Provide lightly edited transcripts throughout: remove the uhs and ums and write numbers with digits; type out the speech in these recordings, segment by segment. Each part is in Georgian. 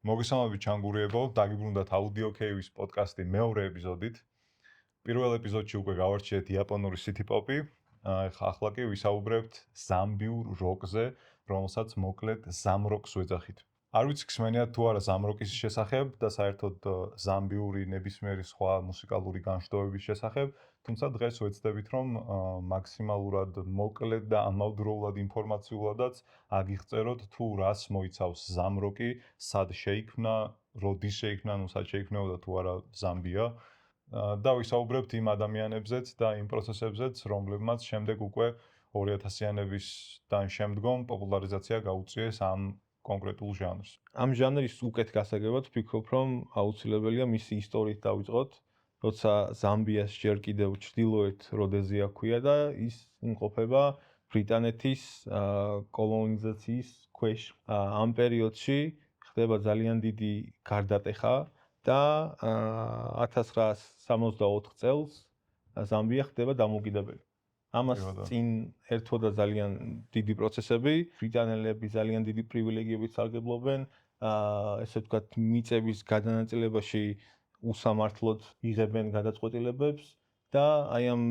მოგესალმებით ჩანგურიებო, დაგიბრუნდათ აუდიო კეივის პოდკასტი მეორე ეპიზოდით. პირველ ეპიზოდში უკვე გავარჩიეთ იაპონური city pop-ი. ახლა კი ვისაუბრებთ ზამბიურ როკზე, რომელსაც მოკლედ ზამროკს ვეძახით. არ ვიცი ხსმენიათ თუ არა ზამროკის შესახებ და საერთოდ ზამბიური ნებისმიერი სხვა მუსიკალური განშტოების შესახებ, თუმცა დღეს ვეცდებით რომ მაქსიმალურად მოკლედ და ამავდროულად ინფორმაციულადაც აგიღწეროთ თუ რას მოიცავს ზამროკი, სად შეიქმნა, როდის შეიქმნა, ნუ სად შეიქმნებოდა თუ არა ზამბია და ვისაუბრებთ იმ ადამიანებზეც და იმ პროცესებზეც, რომლებმაც შემდეგ უკვე 2000-იანებისთან შემდგომ პოპულარიზაცია გაუწიეს ამ კონკრეტულ ჟანრს. ამ ჟანრის უკეთ გასაგებად ვფიქრობ, რომ აუცილებელია მისი ისტორიით დავიწყოთ, როცა ზამბიას ჯერ კიდევ ჩრდილოეთ როდეზია ჰქვია და ის იმყოფება ბრიტანეთის კოლონიზაციის ქვეშ. ამ პერიოდში ხდება ძალიან დიდი გარდატეხა და 1964 წელს ზამბია ხდება დამოუკიდებელი. ამას წინ ერთვოდა ძალიან დიდი პროცესები, ბრიტანელები ძალიან დიდი პრივილეგიებით სარგებლობენ, ესე ვთქვათ, მიწების გადანაწილებაში უსამართლოდ იღებენ გადაწყვეტილებებს და აი ამ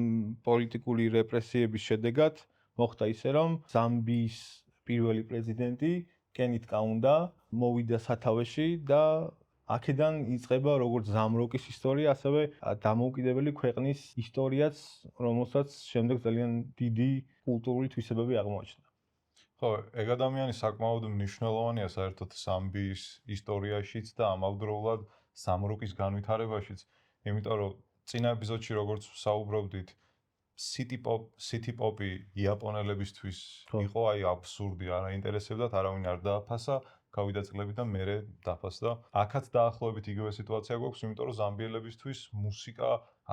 პოლიტიკური რეპრესიების შედეგად მოხდა ისე, რომ ზამბიის პირველი პრეზიდენტი კენით კაუნდა მოვიდა სათავეში და აქედან იწყება როგორც ზამროკის ისტორია, ასევე დამოუკიდებელი ქვეყნის ისტორიაც, რომელსაც შემდეგ ძალიან დიდი კულტურული თვისებები აღმოაჩნდა. ხო, ეგ ადამიანი საკმაოდ მნიშვნელოვანია საერთოდ ზამბიის ისტორიაშიც და ამავდროულად ზამროკის განვითარებაშიც, იმიტომ რომ წინა ეპიზოდში როგორც ვსაუბრობდით, city pop-ი იაპონელებისთვის იყო აი აბსურდი, არ აინტერესებდათ, არავინ არ დააფასა, გავიდა წლები და მერე დაფასდა. აქაც დაახლოებით იგივე სიტუაცია გვაქვს, იმიტომ რომ ზამბიელებისთვის მუსიკა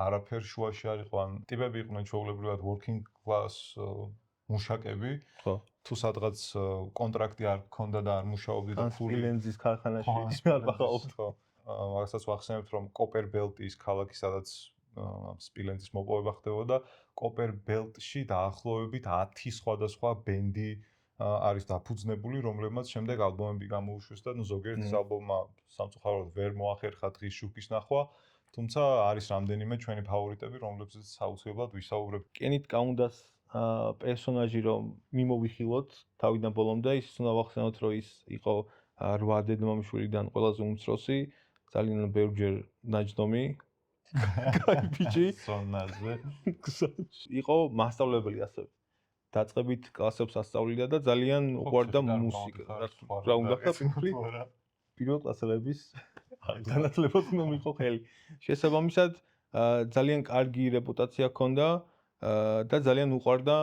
არაფერ შუაში არ იყო, ან ტიპები იყვნენ ჩვეულებრივად working class მუშაკები. ხო. თუ სადღაც კონტრაქტი არ ჰქონდა და არ მუშაობდი და ფული სპილენძის ქარხანაში არ ბახაობთ. მაგასაც ვახსენებთ, რომ კოპერბელტის ქალაქი, სადაც სპილენძის მოპოვება ხდებოდა, კოპერბელტში დაახლოებით 10 სხვადასხვა ბენდი არის დაფუძნებული, რომლებმაც შემდეგ ალბომები გამოუშვეს და ზოგიერთის ალბომმა სამწუხაროდ ვერ მოახერხა დღის შუქის ნახვა, თუმცა არის რამდენიმე ჩვენი ფავორიტები, რომლებზეც აუცილებლად ვისაუბრებთ. კენით კაუნდას პერსონაჟი რომ მიმოვიხილოთ თავიდან ბოლომდე, ის უნდა ვახსენოთ, რომ ის იყო 8 დედმამიშვილიდან ყველაზე უმცროსი, ძალიან ბევრჯერ ნაჯდომი. კაი ბიჭი. სონაზე. იყო მასწავლებელი ასევე. დაწყებით კლასებს ასწავლიდა და ძალიან უყვარდა მუსიკა. რა უნდა ხაფინული? პირველ კლასელების განათლებას უნდა მიყო ხელი. შესაბამისად, ძალიან კარგი რეპუტაცია ჰქონდა და ძალიან უყვარდა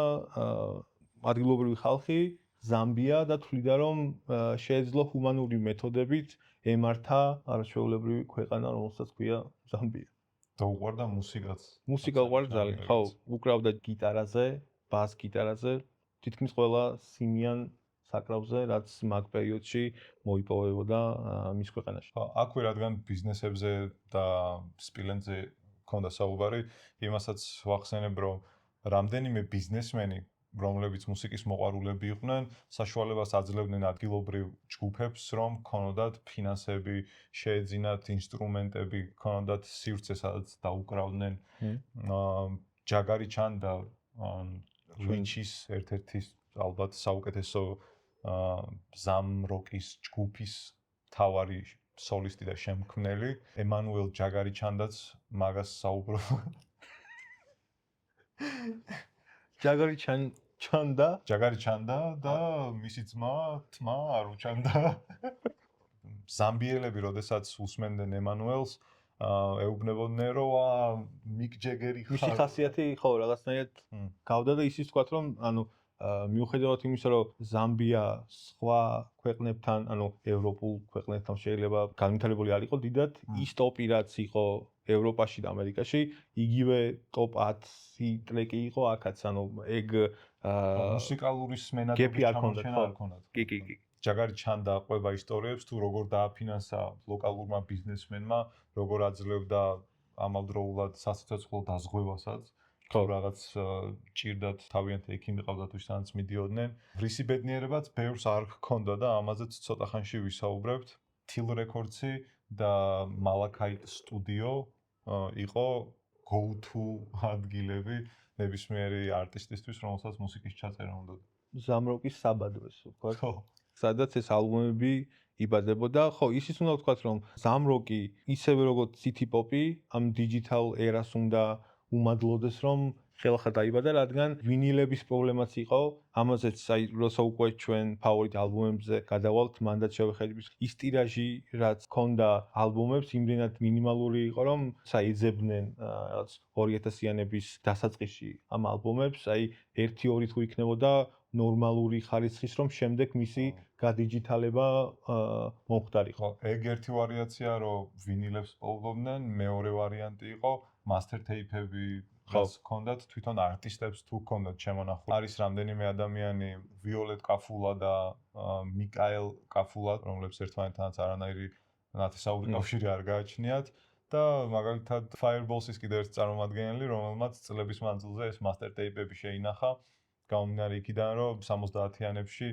ადგილობრივი ხალხი, ზამბია და თვლიდა რომ შეეძლო ჰუმანური მეთოდებით ემართა არაჩვეულებრივი ქვეყანა, რომელსაც ქვია ზამბია. და უყვარდა მუსიკაც. მუსიკა უყვარდა ძალიან. ხო, უკრავდა გიტარაზე, ბას გიტარაზე, თითქმის ყველა სიმიან საკრავზე, რაც მაგ პერიოდში მოიპოვებოდა მის ქვეყანაში. აქვე რადგან ბიზნესებზე და სპილენძზე ქონდა საუბარი, იმასაც ვახსენებ, რომ რამდენიმე ბიზნესმენი, რომლებიც მუსიკის მოყვარულები იყვნენ, საშუალებას აძლევდნენ ადგილობრივ ჯგუფებს, რომ ქონოდათ ფინანსები, შეეძინათ ინსტრუმენტები, ქონოდათ სივრცე, სადაც დაუკრავდნენ. ჯაგარი ჩანდა ვინჩის ერთ-ერთი ალბათ საუკეთესო ზამროკის ჯგუფის მთავარი სოლისტი და შემქმნელი, ემანუელ ჯაგარი ჩანდაც მაგას საუბრობდა. ჯაგარი ჩანდა და მისი ძმა არ უჩანდა. ზამბიელები, როდესაც უსმენდნენ ემანუელს, ეუბნებოდნენ, რომ მიკ ჯეგერი ხარ. მისი ხასიათი ხო, რაღაცნაირად გავდა და ისიც თქვათ, რომ მიუხედავად იმისა, რომ ზამბია სხვა ქვეყნებთან, ევროპულ ქვეყნებთან შეიძლება განვითარებული არ იყო დიდად, ის ტოპი რაც იყო ევროპაში და ამერიკაში, იგივე ტოპ 10 ტრეკი იყო აქაც, ეგ მუსიკალური სმენადობის ჩამორჩენა არ ქონდათ. კი. ჯაგარი ჩანდა ყვება ისტორიებს, თუ როგორ დააფინანსა ლოკალურმა ბიზნესმენმა, როგორ აძლევდა ამავდროულად სასიცოცხლო დაზღვევასაც. თუ რაღაც ჭირდათ თავიანთი ექიმი ყავდათ, ვისაც მიდიოდნენ. ვრისი ბედნიერებაც ბევრს არ ჰქონდა და ამაზეც ცოტა ხანში ვისაუბრებთ. Till Records-ი და Malachite Studio იყო go-to ადგილები ნებისმიერი არტისტისთვის, რომელსაც მუსიკის ჩაწერა უნდა. ზამროკის საბადოს, ვთქვათ. ხო. სადაც ეს ალბომები იბადებოდა. ხო, ისიც უნდა ვთქვათ, რომ ზამროკი ისევე როგორც city pop-ი ამ digital era-ს უნდა უმადლოდეს, რომ ხელახლა დაიბადა, რადგან ვინილების პრობლემაც იყო. ამაზეც აი როცა უკვე ჩვენ ფავორიტ ალბომებზე გადავალთ, მანდაც შევხედებით. ის ტირაჟი, რაც ჰქონდა ალბომებს, იმდენად მინიმალური იყო, რომ საიძებდნენ რაღაც 2000-იანების დასაწყისში ამ ალბომებს, აი 1-2 თუ იქნებოდა ნორმალური ხარისხის, რომ შემდეგ მისი გადიჯიტალება მომხდარიყო. ეგ ერთი ვარიაცია, რომ ვინილებს პოულობდნენ, მეორე ვარიანტი იყო master tape-ები, რაც ჰქონდათ თვითონ არტისტებს თუ ჰქონდათ შემონახული. არის რამდენიმე ადამიანი, ვიოლეტ კაფულა და მიკაელ კაფულა, რომლებს ერთმანეთთანაც არანაირი ნათესაური კავშირი არ გააჩნიათ და მაგალითად Fireballs-ის კიდევ ერთი წარმომადგენელი, რომელმაც წლების მანძილზე ეს master tape-ები შეინახა. გამომდინარე იქიდან, რომ 70-იანებში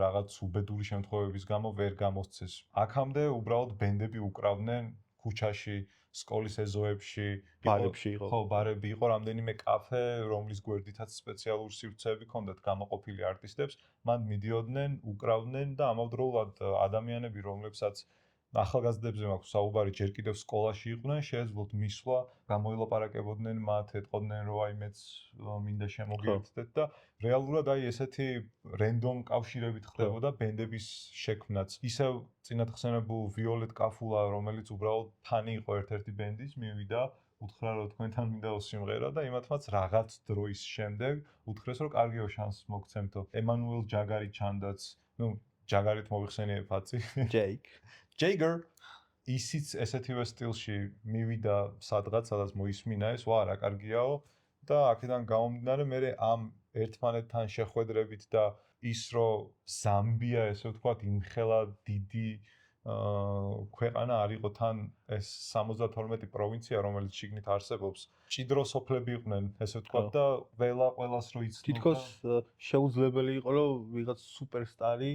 რაღაც უბედური შემთხვევების გამო ვერ გამოსცეს. აქამდე უბრალოდ ბენდები უკრავდნენ ქუჩაში, სკოლის ეზოებში, ბარებში იყო. ხო, ბარები იყო, რამდენიმე კაფე, რომლის გვერდითაც სპეციალური სივრცეები ჰქონდათ გამოყოფილი არტისტებს, მან მიდიოდნენ, უკრავდნენ და ამავდროულად ადამიანები, რომლებსაც ახალგაზრდებზე მაქვს საუბარი, ჯერ კიდევ სკოლაში იყვნენ, შეეძლოთ მისვლა, გამოილაპარაკებოდნენ მათ, ეტყოდნენ, რომ აი მეც მინდა შემოგიერთდეთ და რეალურად აი ესეთი რენდომ კავშირებით ხდებოდა ბენდების შექმნაც. ისევ წინათ ხსენებულ ვიოლეტ კაფულა, რომელიც უბრალოდ ფანი იყო ერთ-ერთი ბენდის, მივიდა, უთხრა რომ თქვენთან მინდა სიმღერა და იმათმაც რაღაც დროის შემდეგ უთხრეს რომ კარგიო შანსს მოგცემთო. ემანუელ ჯაგარი ჩანდაც, ну, ჯაგარით მოიხსენიებ აცი. Jagger ისიც ესეთივე სტილში მივიდა სადღაც, სადაც მოისმინა ეს, ვა, რა კარგიაო და აქედან გამომდინარე მე ამ ერთმანეთთან შეხვედრებით და ის რომ ზამბია ესე ვთქვათ იმხელა დიდი ქვეყანა არ იყო თან ეს 72 პროვინცია რომელიც შიგნით არსებობს ჭიდრო სოფლები იყვნენ ესე ვთქვათ და ყველას რო იცნობდა თითქოს შეუძლებელი იყო რომ ვიღაც სუპერსტარი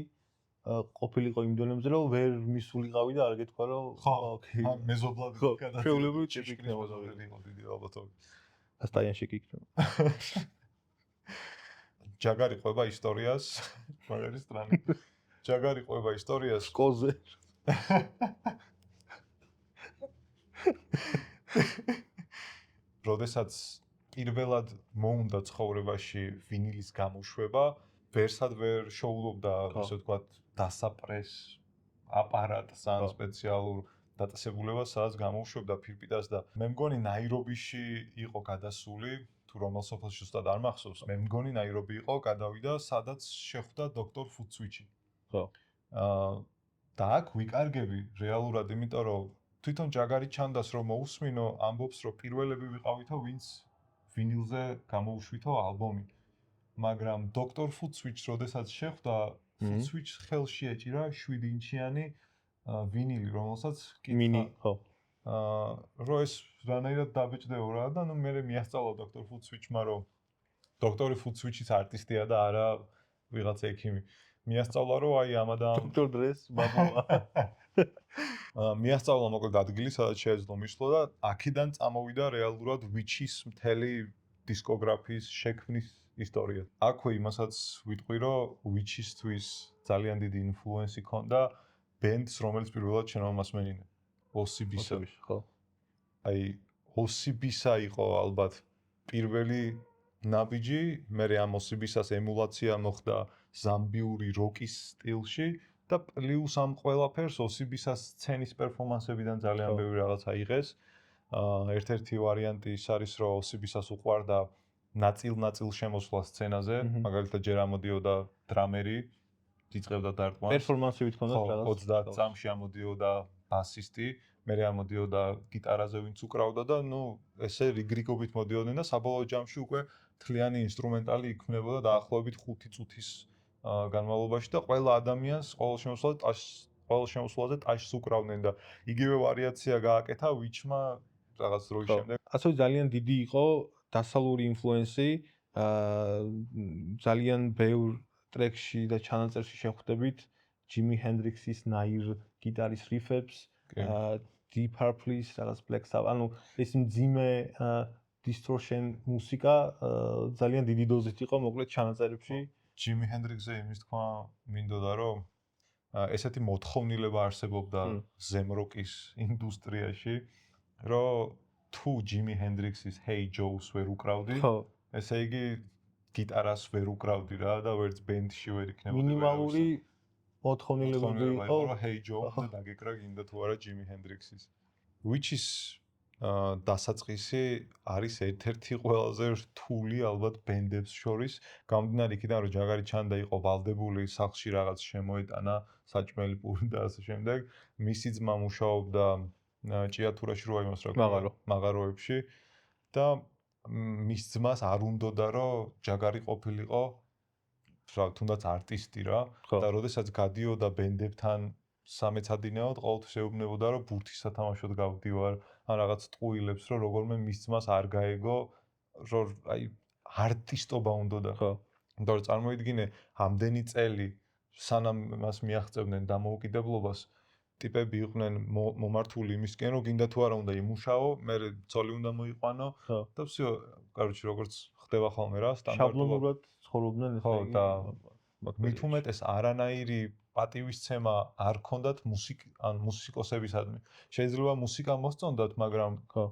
ყოფილიყო იმ დონემზე რომ ვერ მისულიყავი და არ გეთქვა რომ ოკეი მეზობლად გადაჭრილი შეუძლებელი ტიპი იქნებოდა დიდი ალბათობით ასტაიანში იქნება ჯაგარი ყვება ისტორიას მაგარი სტრანი ჯაგარი ყვება ისტორიას სკოზე როდესაც პირველად მოუნდა ცხოვრებაში ვინილის გამოშვება ვერსად ვერ შოულობდა ასე ვთქვათ დასაპრეს აპარატს ან სპეციალურ დაწესებულებას სადაც გამოუშვებდა ფირფიტას და მე მგონი ნაირობიში იყო გადასული თუ რომელ სოფელში ზუსტად არ მახსოვს მე მგონი ნაირობი იყო გადავიდა სადაც შეხვდა დოქტორ ფუცვიჩი ხო და აქ ვიკარგები რეალურად იმიტომ რომ თვითონ ჯაგარი ჩანდას რომ მოусმინო ამბობს რომ პირველები ვიყავითო ვინც ვინილზე გამოუშვითო ალბომი მაგრამ დოქტორ ფუცვიჩს როდესაც შეხვდა ფუცვიჩს ხელში ეჭირა 7 ინჩიანი ვინილი რომელსაც მინი ხო რო ეს რანაირად დაბეჭდეო რა და ნუ მე მიასწავლა დოქტორ ფუცვიჩმა რომ დოქტორი ფუცვიჩის არტისტია და არა ვიღაც ექიმი მიასწავლა რომ აი ამადა დოქტორ დრეს ბაბუა მიასწავლა მოკლედ ადგილი სადაც შეეძლო მისვლა და აქედან წამოვიდა რეალურად ვიჩის მთელი დისკოგრაფიის შექმნის ისტორია. აქვე იმასაც ვიტყვი რომ ვიჩისთვის ძალიან დიდი ინფლუენსი ჰქონდა ბენდს რომელიც პირველად შემომასმენინა OCB-ს ხო აი OCB-სა იყო ალბათ პირველი ნაბიჯი მე ამ OCB-სას ემულაცია მოხდა ზამბიური როკის სტილში და პლუს ამ ყველაფერს OCB-სას სცენის პერფორმანსებიდან ძალიან ბევრი რაღაცა იღეს ერთ-ერთი ვარიანტი ის არის რომ OCB-სას უყვარდა ნაწილ-ნაწილ შემოსვლა სცენაზე მაგალითად ჯერ ამოდიოდა დრამერი იწყებდა დარტყმას პერფორმანსივით ჰქონდა რაღაც 30 წამში ამოდიოდა ბასისტი მე ამოდიოდა გიტარაზე ვინც უკრავდა და ნუ ესე რიგრიგობით მოდიოდნენ და საბოლოო ჯამში უკვე თლიანი ინსტრუმენტალი იქმნებოდა დაახლოებით 5 წუთის განმავლობაში და ყველა ადამიანს ყოველ შემოსვლაზე ტაშს უკრავდნენ და იგივე ვარიაცია გააკეთა ვიჩმა რაღაც დროის შემდეგ ასე ძალიან დიდი იყო დასალური ინფლუენსი ძალიან ბევრ ტრეკში და ჩანაწერში შეხვდებით Jimi Hendrix-ის ნაირ გიტარის რიფებს, Deep Purple-ის რაღაც Black Sabbath, ანუ ეს მძიმე distortion მუსიკა ძალიან დიდი დოზით იყო მოკლედ ჩანაწერებში. Jimi Hendrix-ზე იმის თქვა მინდოდა რომ ესეთი მოთხოვნილება არსებობდა ზემროკის ინდუსტრიაში, რომ თუ Jimi Hendrix-ის Hey Joe-ს ვერ უკრავდი, ესე იგი გიტარას ვერ უკრავდი რა და ვერც ბენდში ვერ იქნებოდი. მინიმალური მოთხოვნილებები იყო, რომ Hey Joe-ს დაგეკრა გინდა თუ არა Jimi Hendrix-ის. Which-ის დასაწყისი არის ერთ-ერთი ყველაზე რთული ალბათ ბენდებს შორის, გამომდინარე იქიდან რომ ჯაგარი ჩანდა იყო ვალდებული სახლში რაღაც შემოეტანა, საჭმელი პური და ასე შემდეგ. მისი ძმა მუშაობდა ჭიათურაში რო იმას რა ქვია, მაღაროებში და მის ძმას არ უნდოდა რომ ჯაგარი ყოფილიყო თუნდაც არტისტი რა და როდესაც გადიოდა ბენდებთან სამეცადინეოდ ყოველთვის ეუბნებოდა რომ ბურთის სათამაშოდ გავდივარ ან რაღაც ტყუილებს რომ როგორმე მის ძმას არ გაეგო რომ აი არტისტობა უნდოდა ხო და რომ წარმოიდგინე ამდენი წელი სანამ მას მიაღწევდნენ დამოუკიდებლობას ტიპები იყვნენ მომართული იმისკენ რომ გინდა თუ არა უნდა იმუშაო მე ძოლი უნდა მოიყვანო და всё короче როგორც ხდება ხოლმე რა სტანდარტულად ცხოვრობდნენ ხო და მით უმეტეს არანაირი პატივისცემა არ ქონდათ მუსიკოსებისადმი. შეიძლება მუსიკა მოსწონდათ, მაგრამ ხო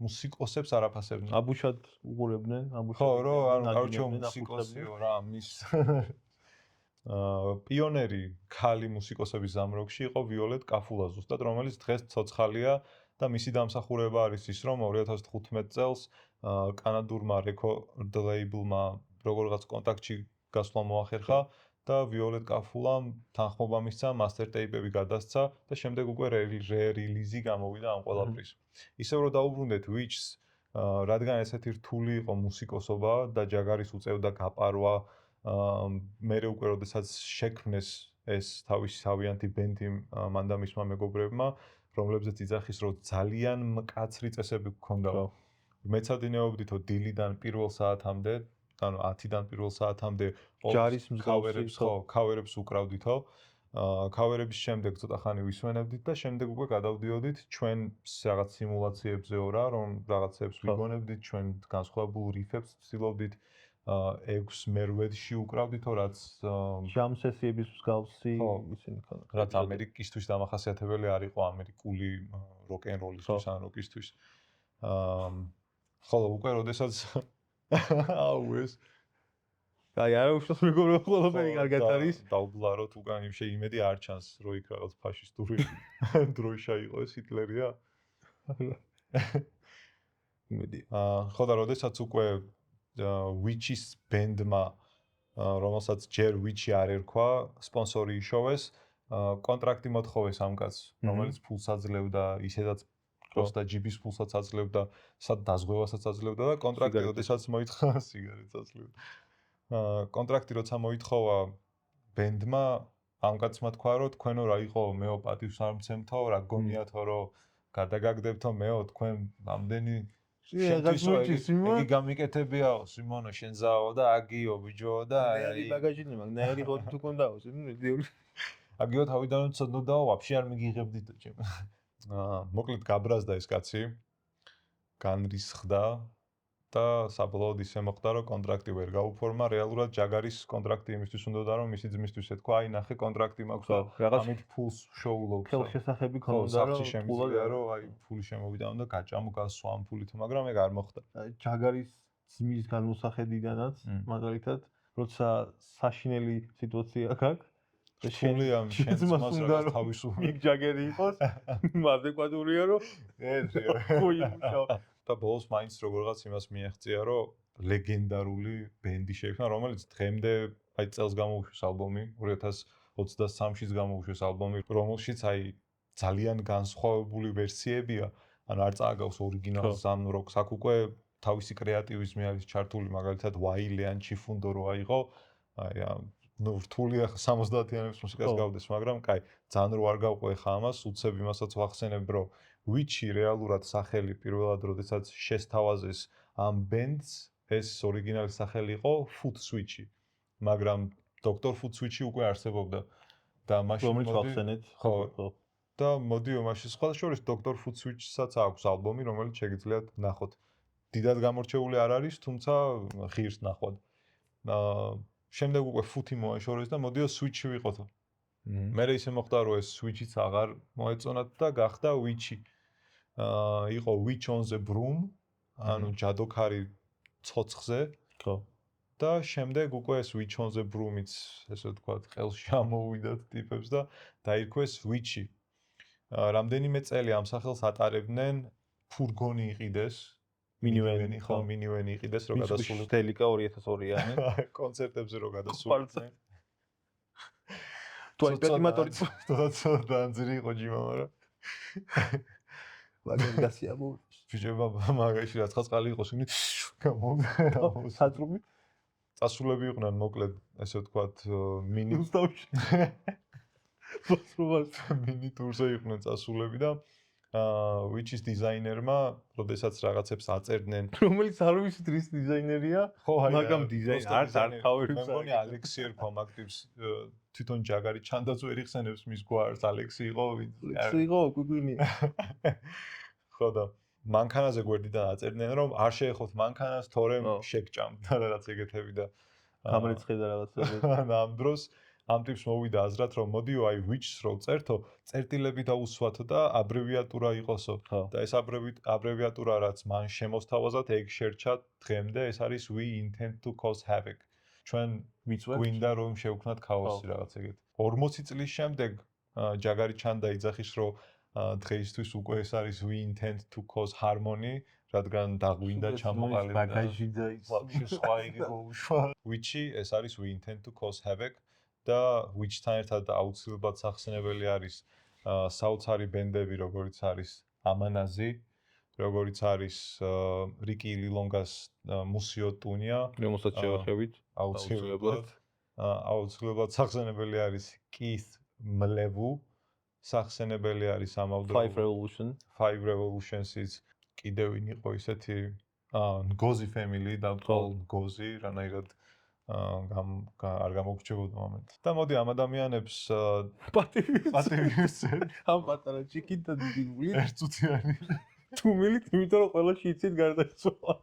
მუსიკოსებს არ აფასებდნენ. აბუშად უყურებდნენ, ხო, რომ короче მუსიკოსიო რა, მის პიონერი ქალი მუსიკოსების ზამროგში იყო ვიოლეტ კაფულა ზუსტად, რომელიც დღეს ცოცხალია და მისი დამსახურება არის ის, რომ 2015 წელს კანადურმა record label-მა როგორღაც კონტაქტში გასვლა მოახერხა და ვიოლეტ კაფულამ თანხმობა მისცა, master tape-ები გადასცა და შემდეგ უკვე re-release-ი გამოვიდა ამ ყველაფრის. ისევ რომ დაუბრუნდეთ Which-ს, რადგან ესეთი რთული იყო მუსიკოსობა და ჯაგარის უწევდა გაპარვა, მერე უკვე როდესაც შექმნეს ეს თავისი თავიანთი ბენდი მან და მისმა მეგობრებმა, რომლებზეც იძახის რომ ძალიან მკაცრი წესები გქონდა. მეცადინეობდითო დილიდან პირველ საათამდე ანუ 10-დან პირველ საათამდე ჯარის მსგავსებს ქავერებს უკრავდითო. ქავერების შემდეგ ცოტა ხანი ვისვენებდით და შემდეგ უკვე გადავდიოდით ჩვენ რაღაც სიმულაციებზე რა, რომ რაღაცებს ვიგონებდით, ჩვენ განსხვავებულ რიფებს ვცდილობდით 6 მერვედში უკრავდითო, რაც ჯამ სესიების მსგავსი ისინი ქონდა. რაც ამერიკისთვის დამახასიათებელი არ იყო ამერიკული როკ-ენ-როლისთვის ან როკისთვის. ხოლო უკვე როდესაც აუ ეს აი არა უშავს მეგობრებო ყველაფერი კარგად არის დაუბლაროთ უკან იმ შეიმედი არ ჩანს რო იქ რაღაც ფაშისტური დროშა იყო ეს ჰიტლერია იმედი ხო და როდესაც უკვე Which-ის ბენდმა რომელსაც ჯერ Which-ი არ ერქვა სპონსორი იშოვეს კონტრაქტი მოთხოვეს ამ კაცს რომელიც ფულს აძლევდა ისედაც просто ჯიბის ფულსაც აძლევდა, სად დაზღვევასაც აძლევდა და კონტრაქტი როდესაც მოითხოვა სიგარეტს აძლევდა. კონტრაქტი როცა მოითხოვა ბენდმა, ამ კაცმა თქვა რომ თქვენო რა იყო მეო პატივს არ მცემთო, რა გონიათო რომ გადაგაგდებთო მეო თქვენ ამდენი იგი გამიკეთებიაო სიმონო შენ ზაო და აგიო ბიჯო და აი ბაგაჟინი მაგ ნაირი ხო თუ კონდაო სინდიული აგიო თავიდან ცოდნოდაო ვაფშე არ მიგიღებდითო ჩემ მოკლედ გაბრაზდა ეს კაცი განრისხდა და საბოლოოდ ისე მოხდა რომ კონტრაქტი ვერ გაუფორმა რეალურად ჯაგარის კონტრაქტი იმისთვის უნდოდა რომ მისი ძმისთვის ეთქვა აი ნახე კონტრაქტი მაქვს ამით ფულს შოულობს ხელშესახები ქონდა რომ ფულად რომ აი ფული შემოვიდა და გაჭამო გასვა ამ ფულით მაგრამ ეგ არ მოხდა ჯაგარის ძმის განმოსახედიდანაც მაგალითად როცა საშინელი სიტუაცია გაქვს შენია შენს მას რაღაც თავისუფლად მიკ ჯაგერი იყოს ადეკვატურია რომ და ბოლოს მაინც როგორღაც იმას მიაღწია რომ ლეგენდარული ბენდი შეიქმნა რომელიც დღემდე აი წელს გამოუშვეს ალბომი 2023-შიც გამოუშვეს ალბომი რომელშიც აი ძალიან განსხვავებული ვერსიებია ან არ წააგავს ორიგინალს ამ როკს აქ უკვე თავისი კრეატივიზმი არის ჩართული მაგალითად ვაილე ან ჩიფუნდო რო აიღო აი ну რთულია 70-იანების მუსიკას გავდეს, მაგრამ კაი, ძალიან რო არ გავყვე ხა ამას, უცებ იმასაც ვახსენებ, რომ Which-ი რეალურად სახელი პირველად როდესაც შესთავაზეს ამ ბენდს, ეს ორიგინალი სახელი იყო Foot Switch-ი. მაგრამ Dr. Foot Switch-ი უკვე არსებობდა. და მაშინ რომელიც ვახსენეთ. ხო. და მოდიო მაშინ სხვა შორის დოქტორ ფუცვიჩსაც აქვს ალბომი, რომელიც შეგიძლიათ ნახოთ. დიდად გამორჩეული არ არის, თუმცა ღირს ნახვად. შემდეგ უკვე 5 მოაშორეს და მოდიო სვიჩი ვიყოთო. მერე ისე მოხდა რომ ეს სვიჩიც აღარ მოეწონათ და გახდა ვიჩი. იყო Witch on the Broom, ანუ ჯადოქარი ცოცხზე. ხო. და შემდეგ უკვე ეს Witch on the Broom-იც, ესე ვთქვათ, ყელში ამოვიდათ ტიპებს და დაირქვეს Witch-ი. რამდენიმე წელი ამ სახელს ატარებდნენ, ფურგონი იყიდეს, მინივენი იყიდეს, რომ გადასულიყო. ტელიკა 2002-იანი. კონცერტებზე რომ გადასულიყო. ტუალეტი მატორი. თორე დაანძრი იყო ჯიმა, მაგრამ მაგარი გასიამოვ. ბიჭებმა მაგაში რაც ხაწყალი იყოს, იმით გამოვიდა. სატრუმი. წასულები იყვნენ, მოკლედ, ესე ვთქვათ, მინი უსტავში. მინი ტურზე იყვნენ წასულები და Witch-ის დიზაინერმა, როდესაც რაღაცებს აწერდნენ, რომელიც არ ვიცით რის დიზაინერია, მაგრამ დიზაინერი არ თავებს. მე მგონი ალექსი ერქვა მაგ ტიპს, თვითონ ჯაგარი ჩანდაც ვერ იხსენებს მის გვარს, ალექსი იყო, იყო, კვიკვინია. ხო და მანქანაზე გვერდიდან აწერდნენ, რომ არ შეეხოთ მანქანას, თორემ შეგჭამთ და რაღაც ეგეთები და გამრიცხე და რაღაცები. ამ დროს ამ ტიპს მოვიდა აზრად, რომ მოდიო აი Witch-ს რო წერთო, წერტილები დაუსვათო და აბრევიატურა იყოსო. და ეს აბრევიატურა რაც მან შემოსთავაზად, ეგ შერჩა დღემდე, ეს არის We intend to cause havoc. ჩვენ გვინდა რომ შევქმნათ ქაოსი რაღაც ეგეთი. 40 წლის შემდეგ ჯაგარი ჩანდა იძახის, რომ დღეისთვის უკვე ეს არის We intend to cause harmony, რადგან დაგვინდა ჩამოყალიბდა. ბაგაჟი და ის ვაფშე სხვა იგი მოუშვა. Witch-ი ეს არის We intend to cause havoc. და Witch-თან ერთად აუცილებლად სახსენებელი არის საოცარი ბენდები, როგორიც არის ამანაზი, როგორიც არის რიკი ლილონგას მუსიო ტუნია, რომელსაც შევახებით აუცილებლად სახსენებელი არის Keith Mlevu, სახსენებელი არის ამავდროულად Five Revolutions-იც, კიდევ ვინ იყო ისეთი Ngozi family და Ngozi, რანაირად არ გამოგრჩებოდა მომენტ. და მოდი ამ ადამიანებს პატივისცემ. ამ პატარა ჩიკით და დიდული. ერთწუთიანი. თუ მილით, იმიტომ რომ ყველაში იცით გარდაიცვალა.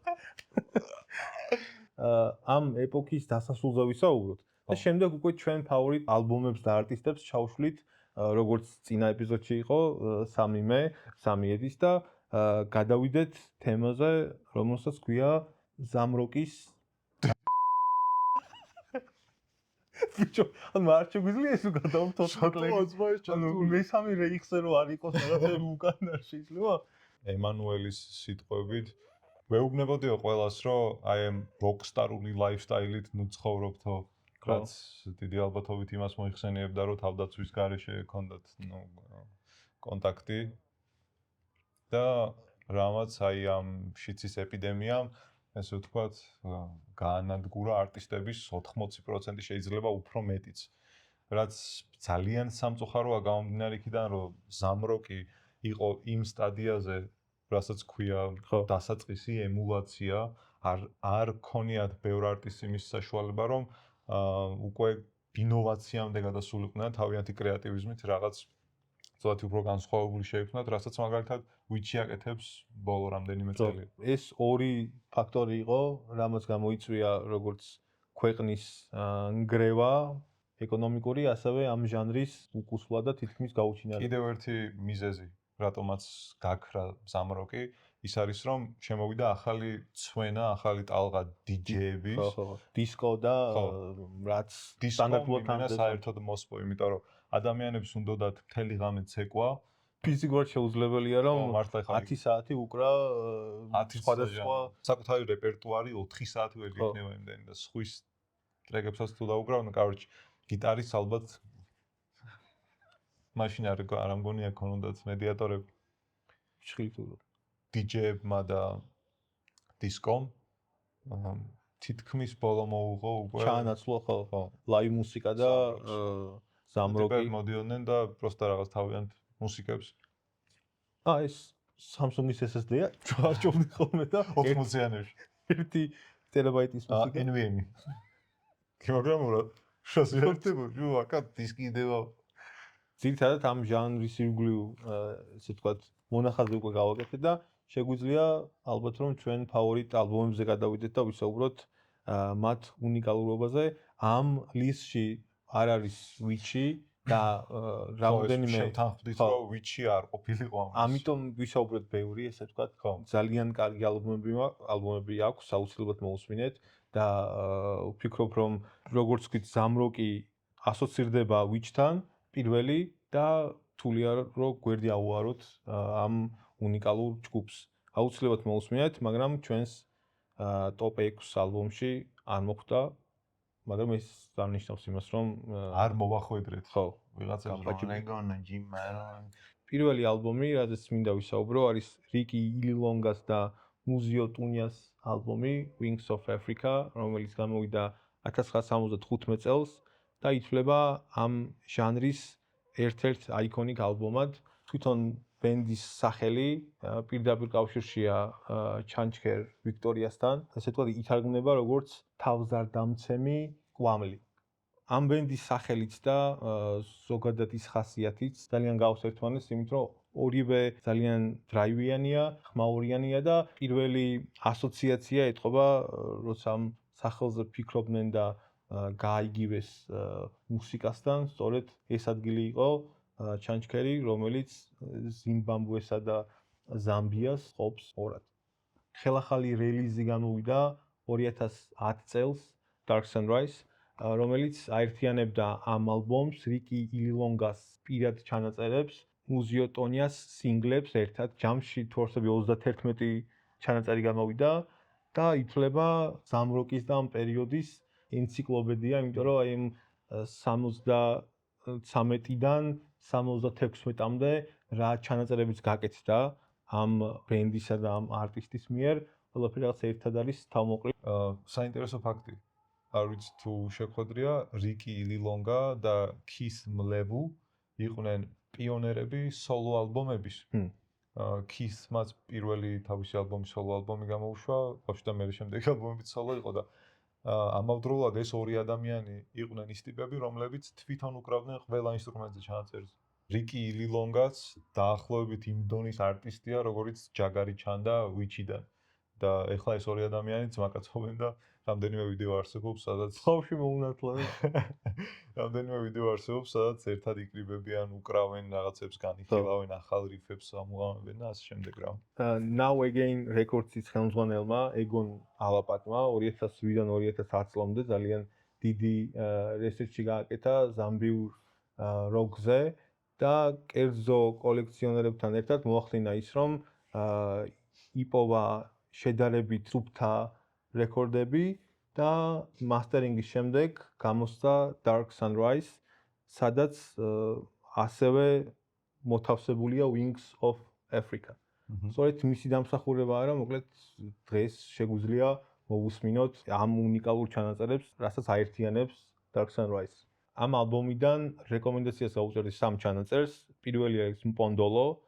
ამ ეპოქის დასასრულზე ვისაუბროთ. და შემდეგ უკვე ჩვენ ფავორიტ ალბომებს და არტისტებს ჩავშვლით, როგორც წინა ეპიზოდში იყო, 3 ედის და გადავიდეთ თემაზე, რომელსაც ქვია ზამროკის ბიჭო, ან არ შეგვიძლია ეს გადავთოთ მესამე რეიხზე რო არ იყოს რაღაცები უკან არ შეიძლება? ემანუელის სიტყვებით ვეუბნებოდიო ყველას, რომ აი ამ როკსტარული ლაიფსტაილით ნუ ცხოვრობთო, რაც დიდი ალბათობით იმას მოიხსენიებდა, რომ თავდაცვის გარეშე ჰქონდათ, კონტაქტი და რამაც აი ამ შიცის ეპიდემიამ ესე ვთქვათ, გაანადგურა არტისტების 80% შეიძლება უფრო მეტიც. რაც ძალიან სამწუხაროა გამომდინარე იქიდან, რომ ზამროკი იყო იმ სტადიაზე, რასაც ქვია დასაწყისი ემულაცია, არ ქონიათ ბევრ არტისტს იმის საშუალება, რომ უკვე ინოვაციამდე გადასულიყვნენ თავიანთი კრეატივიზმით რაღაც ზოგადად უფრო განსხვავებული შეიქმნათ, რასაც მაგალითად Witch-ი აკეთებს ბოლო რამდენიმე წელი. ეს ორი ფაქტორი იყო, რამაც გამოიწვია როგორც ქვეყნის ნგრევა ეკონომიკური, ასევე ამ ჟანრის უკუსვლა და თითქმის გაუჩინარება. კიდევ ერთი მიზეზი, რატომაც გაქრა ზამროკი, ის არის რომ შემოვიდა ახალი ცვენა, ახალი ტალღა DJ-ების, დისკო და რაც სტანდარტულად საერთოდ მოსპო, იმიტომ რომ ადამიანებს უნდათ მთელი ღამე ცეკვა, ფიზიკურად შეუძლებელია რომ 10 საათი უკრა 10 სხვადასხვა საკუთარი რეპერტუარი 4 საათი ვერ გიქნება იმდენი და სხვის ტრეკებსაც თუ დაუკრავ, კაროჩი, გიტარის ალბათ მაშინ არ მგონია ქონოდათ მედიატორები შხილტურო DJ-ებმა და დისკომ თითქმის ბოლო მოუღო უკვე ჩაანაცვლა ხო ლაივ მუსიკა და ზამროკი მოდიოდნენ და პროსტა რაღაც თავიანთ მუსიკებს. ეს Samsung-ის SSD-ა ჩავარჯობდი ხოლმე და 80-იანებში 1 ტერაბაიტის მუსიკა NVMe. კილოგრამურად შეზიერთებო, აკა დისკი იდება ძირითადად ამ ჟანრის ირგვლივ ესე ვთქვათ მონახაზი უკვე გავაკეთე და შეგვიძლია ალბათ რომ ჩვენ ფავორიტ ალბომებზე გადავიდეთ და ვისაუბროთ მათ უნიკალურობაზე. ამ ლისტში არ არის ვიჩი და რამდენიმე შევთანხმდით რომ ვიჩი არ ყოფილიყო ამ ლისტში. ამიტომ ვისაუბროთ ბევრი, ესე ვთქვათ, ძალიან კარგი ალბომები აქვს, აუცილებლად მოусმინეთ და ვფიქრობ რომ როგორც ვთქვით, ზამროკი ასოცირდება ვიჩთან პირველი და თვლი არ რომ გვერდი აუაროთ ამ უნიკალურ ჯგუფს. აუცილებლად მოусმინეთ, მაგრამ ჩვენს ტოპ 6 ალბომში არ მოხვდა, მაგრამ ეს არ ნიშნავს იმას, რომ არ მოვახვედრეთ. ხო, ვიღაცებს გამბაჭებიგონა ჯიმ მარონ. პირველი ალბომი, რაზეც მინდა ვისაუბრო, არის რიკი ილილონგას და მუზიო ტუნიას ალბომი Wings of Africa, რომელიც გამოვიდა 1975 წელს და ითვლება ამ ჟანრის ერთ-ერთ აიკონიკ ალბომად. თვითონ ბენდის სახელი პირდაპირ კავშირშია ჩანჩქერ ვიქტორიასთან. ესე ვთქვათ, ითარგმნება როგორც თავზარდამცემი კვამლი. ამ ბენდის სახელიც და ზოგადად ის ხასიათიც ძალიან გავს ერთმანეთს, იმიტომ რომ ორივე ძალიან დრაივიანია, ხმაურიანია და პირველი ასოციაცია ეთყობა, როცა ამ სახელზე ფიქრობდნენ და გააიგივეს მუსიკასთან, სწორედ ეს ადგილი იყო ჩანჩქერი, რომელიც ზიმბაბვესა და ზამბიას ყოფს ორად. ხელახალი რელიზი გამოვიდა 2010 წელს Dark Sunrise, რომელიც აერთიანებდა ამ ალბომს, რიკი ილილონგას პირად ჩანაწერებს, მუზიო ტონიას სინგლებს ერთად. ჯამში თორსები 31 ჩანაწერი გამოვიდა და ითვლება ზამროკის და ამ პერიოდის ენციკლოპედია, იმიტომ რომ აი 73-დან 76-მდე რა ჩანაწერებიც გაკეთდა ამ ბენდისა და ამ არტისტის მიერ, ყველაფერი რაღაც ერთად არის თავმოყრილი. საინტერესო ფაქტი. არ ვიცი თუ შეხვედრია, რიკი ილილონგა და ქის მლევუ იყვნენ პიონერები სოლო ალბომების. ქისმაც პირველი თავისი ალბომი სოლო ალბომი გამოუშვა, ბავშვი და მე შემდეგი ალბომებიც სოლო იყო და ამავდროულად ეს ორი ადამიანი იყვნენ ის ტიპები, რომლებიც თვითონ უკრავდნენ ყველა ინსტრუმენტზე ჩანაწერს. რიკი ილილონგაც დაახლოებით იმ დონის არტისტია, როგორც ჯაგარი ჩანდა ვიჩიდან. და ეხლა ეს ორი ადამიანი ძმაკაცობენ და რამდენიმე ვიდეო არსებობს, სადაც ხავში მოუნათლავენ. რამდენიმე ვიდეო არსებობს, სადაც ერთად იკრიბებიან, უკრავენ რაღაცებს, განიხილავენ, ახალ რიფებს ამოღამებენ და ასე შემდეგ რა. Now Again Records-ის ხელმძღვანელმა ეგონ ალაპაკმა 2008-დან 2010 წლამდე ძალიან დიდი რესერჩი გააკეთა ზამბიურ როკზე და კერძო კოლექციონერებთან ერთად მოახდინა ის, რომ იპოვა შედარებით სუფთა რეკორდები და მასტერინგის შემდეგ გამოსცა Dark Sunrise, სადაც ასევე მოთავსებულია Wings of Africa. სწორედ მისი დამსახურება არა, მოკლედ დღეს შეგვიძლია მოვუსმინოთ ამ უნიკალურ ჩანაწერებს, რასაც აერთიანებს Dark Sunrise. ამ ალბომიდან რეკომენდაციას გავუწერდი 3 ჩანაწერს. პირველი არის Mpondolo,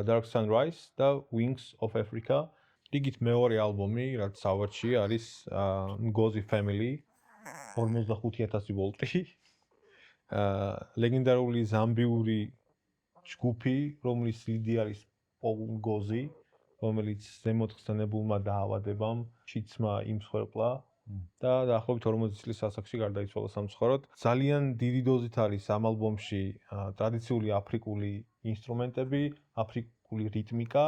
Dark Sunrise და Wings of Africa. რიგით მეორე ალბომი, რაც სავარჩი არის Ngozi Family 45000 ვოლტი. ლეგენდარული ზამბიური ჯგუფი, რომლის ლიდერი არის Paul Ngozi, რომელიც ზემოთ ხსენებულმა დაავადებამ შიცმა იმსხვერპლა და დაახლოებით 40 წლის ასაკში გარდაიცვალა სამწუხაროდ. ძალიან დიდი დოზით არის ამ ალბომში ტრადიციული აფრიკული ინსტრუმენტები, აფრიკული რიტმიკა,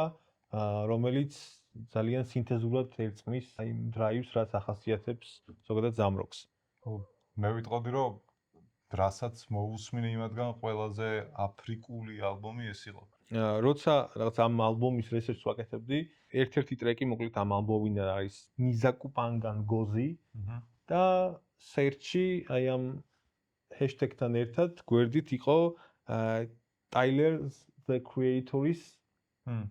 რომელიც ძალიან სინთეზურად ერწყმის აი დრაივს, რაც ახასიათებს ზოგადად ზამროკს. მე ვიტყოდი, რომ რასაც მოусმინე იმათგან ყველაზე აფრიკული ალბომი ეს იყო. როცა რაღაც ამ ალბომის რესერჩს ვაკეთებდი, ერთ-ერთი ტრეკი მოკლედ ამ ალბომიდან არის Nizakupangan Ngozi და search-ი აი ამ ჰეშტეგთან ერთად გვერდით იყო Tyler the Creator-ის